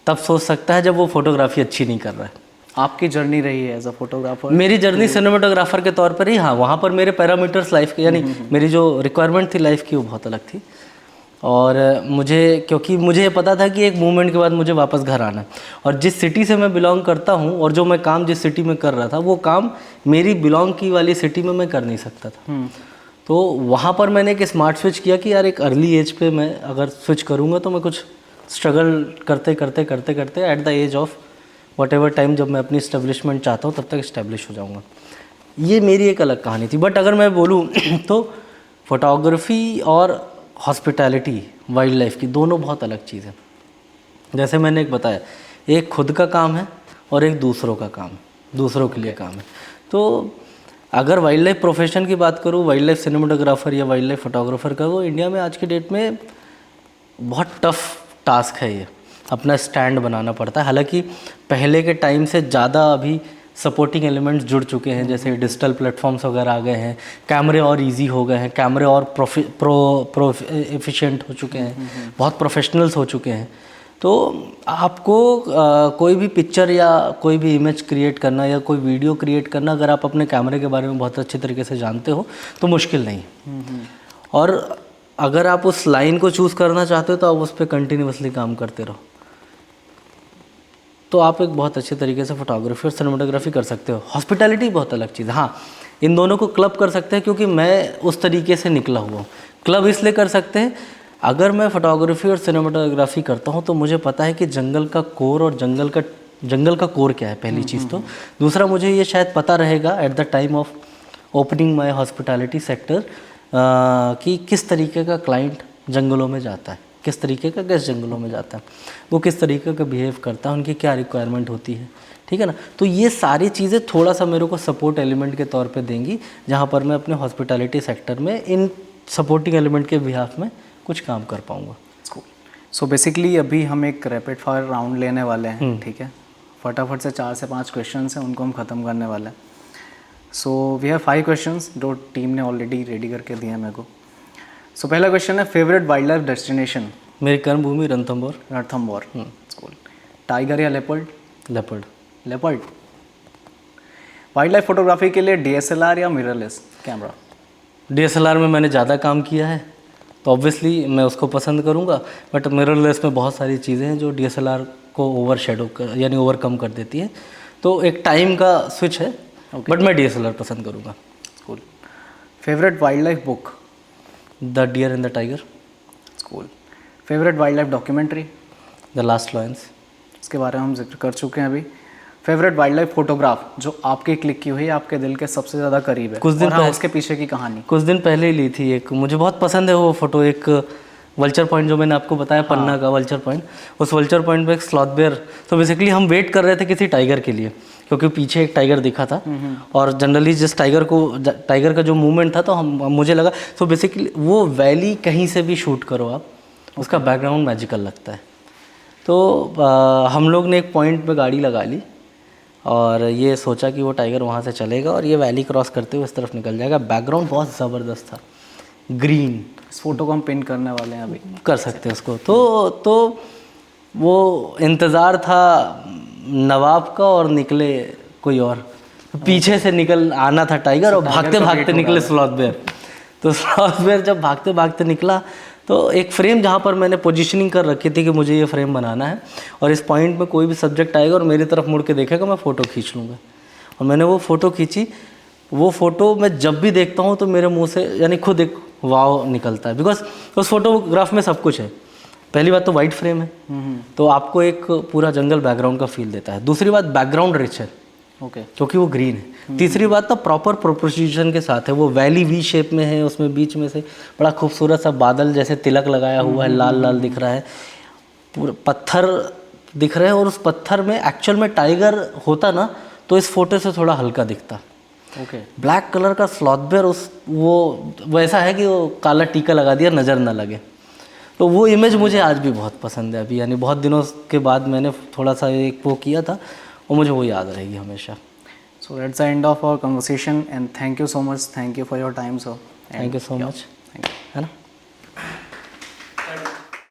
तब सोच सकता है जब वो फोटोग्राफी अच्छी नहीं कर रहा है। आपकी जर्नी रही है एज अ फोटोग्राफर? मेरी जर्नी सिनेमाटोग्राफर के तौर पर ही, हाँ, वहाँ पर मेरे पैरामीटर्स लाइफ के, यानी मेरी जो रिक्वायरमेंट थी लाइफ की वो बहुत अलग थी। और क्योंकि मुझे ये पता था कि एक मूवमेंट के बाद मुझे वापस घर आना है, और जिस सिटी से मैं बिलोंग करता हूँ और जो मैं काम जिस सिटी में कर रहा था, वो काम मेरी बिलोंग की वाली सिटी में मैं कर नहीं सकता था। तो वहाँ पर मैंने एक स्मार्ट स्विच किया कि यार एक अर्ली एज पे मैं अगर स्विच करूँगा तो मैं कुछ स्ट्रगल करते करते करते करते at the age of whatever time, जब मैं अपनी इस्टेब्लिशमेंट चाहता हूँ तब तक इस्टेब्लिश हो जाऊँगा। ये मेरी एक अलग कहानी थी। बट अगर मैं बोलूँ तो फोटोग्राफी और हॉस्पिटैलिटी वाइल्ड लाइफ की दोनों बहुत अलग चीज़ है। जैसे मैंने एक बताया, एक खुद का काम है और एक दूसरों का काम, दूसरों के लिए काम है। तो अगर वाइल्ड लाइफ प्रोफेशन की बात करूँ, वाइल्ड लाइफ सिनेमाटोग्राफर या वाइल्ड लाइफ फोटोग्राफर का, वो इंडिया में आज की डेट में बहुत टफ टास्क है। ये अपना स्टैंड बनाना पड़ता है। हालांकि पहले के टाइम से ज़्यादा अभी सपोर्टिंग एलिमेंट्स जुड़ चुके हैं, जैसे डिजिटल प्लेटफॉर्म्स वगैरह आ गए हैं, कैमरे और इजी हो गए हैं, कैमरे और एफिशिएंट हो चुके हैं, बहुत प्रोफेशनल्स हो चुके हैं। तो आपको कोई भी पिक्चर या कोई भी इमेज क्रिएट करना या कोई वीडियो क्रिएट करना, अगर आप अपने कैमरे के बारे में बहुत अच्छे तरीके से जानते हो तो मुश्किल नहीं है। और अगर आप उस लाइन को चूज़ करना चाहते हो तो आप उस पर कंटिन्यूसली काम करते रहो, तो आप एक बहुत अच्छे तरीके से फोटोग्राफी और सिनेमाटोग्राफी कर सकते हो। हॉस्पिटैलिटी बहुत अलग चीज़ है। हाँ, इन दोनों को क्लब कर सकते हैं, क्योंकि मैं उस तरीके से निकला हुआ हूँ। क्लब इसलिए कर सकते हैं, अगर मैं फोटोग्राफी और सिनेमाटोग्राफी करता हूँ तो मुझे पता है कि जंगल का कोर और जंगल का कोर क्या है, पहली चीज़ तो। दूसरा, मुझे ये शायद पता रहेगा at the time of opening my hospitality sector कि किस तरीके का क्लाइंट जंगलों में जाता है, किस तरीके का गेस्ट जंगलों में जाता है, वो किस तरीके का बिहेव करता है, उनकी क्या रिक्वायरमेंट होती है, ठीक है ना। तो ये सारी चीज़ें थोड़ा सा मेरे को सपोर्ट एलिमेंट के तौर पे देंगी, जहाँ पर मैं अपने हॉस्पिटैलिटी सेक्टर में इन सपोर्टिंग एलिमेंट के बिहाफ में कुछ काम कर पाऊँगा। सो बेसिकली अभी हम एक रैपिड फायर राउंड लेने वाले हैं, ठीक है। फटाफट से 4 से 5 क्वेश्चन हैं, उनको हम ख़त्म करने वाले हैं। सो वी हैव 5 क्वेश्चंस जो टीम ने ऑलरेडी रेडी करके दिए हैं मेरे को। सो पहला क्वेश्चन है, फेवरेट वाइल्ड लाइफ डेस्टिनेशन? मेरी कर्मभूमि रणथंभौर। रणथंभौर, स्कूल। टाइगर या leopard? Leopard. Leopard. Wild life photography के लिए डीएसएलआर या मिररलेस कैमरा? डीएसएलआर में मैंने ज़्यादा काम किया है तो ऑब्वियसली मैं उसको पसंद करूँगा, बट मिररलेस में बहुत सारी चीज़ें हैं जो डीएसएलआर को यानी ओवरकम कर देती है। तो एक टाइम का स्विच है, बट मैं डीएसएलआर पसंद करूँगा। School. Favourite wildlife book? The deer and the tiger. School. Favourite wildlife documentary? The last lions. इसके बारे में हम जिक्र कर चुके हैं अभी। फेवरेट वाइल्ड लाइफ फोटोग्राफ जो आपके क्लिक की हुई, आपके दिल के सबसे ज़्यादा करीब है, कुछ दिन पहले उसके पीछे की कहानी? कुछ दिन पहले ही ली थी एक, मुझे बहुत पसंद है वो फ़ोटो। एक वल्चर पॉइंट जो मैंने आपको बताया पन्ना का वल्चर पॉइंट, उस वल्चर पॉइंट पे एक स्लॉथ बेयर, तो बेसिकली हम वेट कर रहे थे किसी टाइगर के लिए, क्योंकि पीछे एक टाइगर दिखा था और जनरली जिस टाइगर का जो मूवमेंट था तो मुझे लगा, तो बेसिकली वो वैली कहीं से भी शूट करो आप, उसका बैकग्राउंड मैजिकल लगता है। तो हम लोग ने एक पॉइंट पे गाड़ी लगा ली और ये सोचा कि वो टाइगर वहाँ से चलेगा और ये वैली क्रॉस करते हुए इस तरफ निकल जाएगा। बैकग्राउंड बहुत ज़बरदस्त था, ग्रीन। इस फोटो को हम पिन करने वाले हैं अभी, कर सकते हैं उसको। तो वो इंतज़ार था नवाब का और निकले कोई और, पीछे से निकल आना था टाइगर और भागते भागते निकले स्लॉथ बेयर। तो स्लॉथ बेयर जब भागते भागते निकला तो एक फ्रेम जहाँ पर मैंने पोजीशनिंग कर रखी थी कि मुझे ये फ्रेम बनाना है और इस पॉइंट में कोई भी सब्जेक्ट आएगा और मेरी तरफ मुड़ के देखेगा, मैं फ़ोटो खींच लूँगा। और मैंने वो फ़ोटो खींची। वो फ़ोटो मैं जब भी देखता हूँ तो मेरे मुंह से यानी खुद एक वाव निकलता है, बिकॉज उस फोटोग्राफ में सब कुछ है। पहली बात तो वाइट फ्रेम है, तो आपको एक पूरा जंगल बैकग्राउंड का फील देता है। दूसरी बात बैकग्राउंड रिच है, ओके, क्योंकि वो ग्रीन है। तीसरी बात तो प्रॉपर प्रोपोजिशन के साथ है, वो वैली वी शेप में है, उसमें बीच में से बड़ा खूबसूरत सा बादल जैसे तिलक लगाया हुआ है, लाल लाल दिख रहा है, पूरा पत्थर दिख रहे हैं और उस पत्थर में एक्चुअल में टाइगर होता ना तो इस फोटो से थोड़ा हल्का दिखता। ओके, ब्लैक कलर का स्लॉथ बेयर उस वो वैसा है कि वो काला टीका लगा दिया, नज़र ना लगे। तो वो इमेज मुझे आज भी बहुत पसंद है अभी, यानी बहुत दिनों के बाद मैंने थोड़ा सा एक वो किया था और मुझे वो याद रहेगी हमेशा। So that's the end of our conversation and thank you so much, thank you for your time sir. Thank you so much, है ना।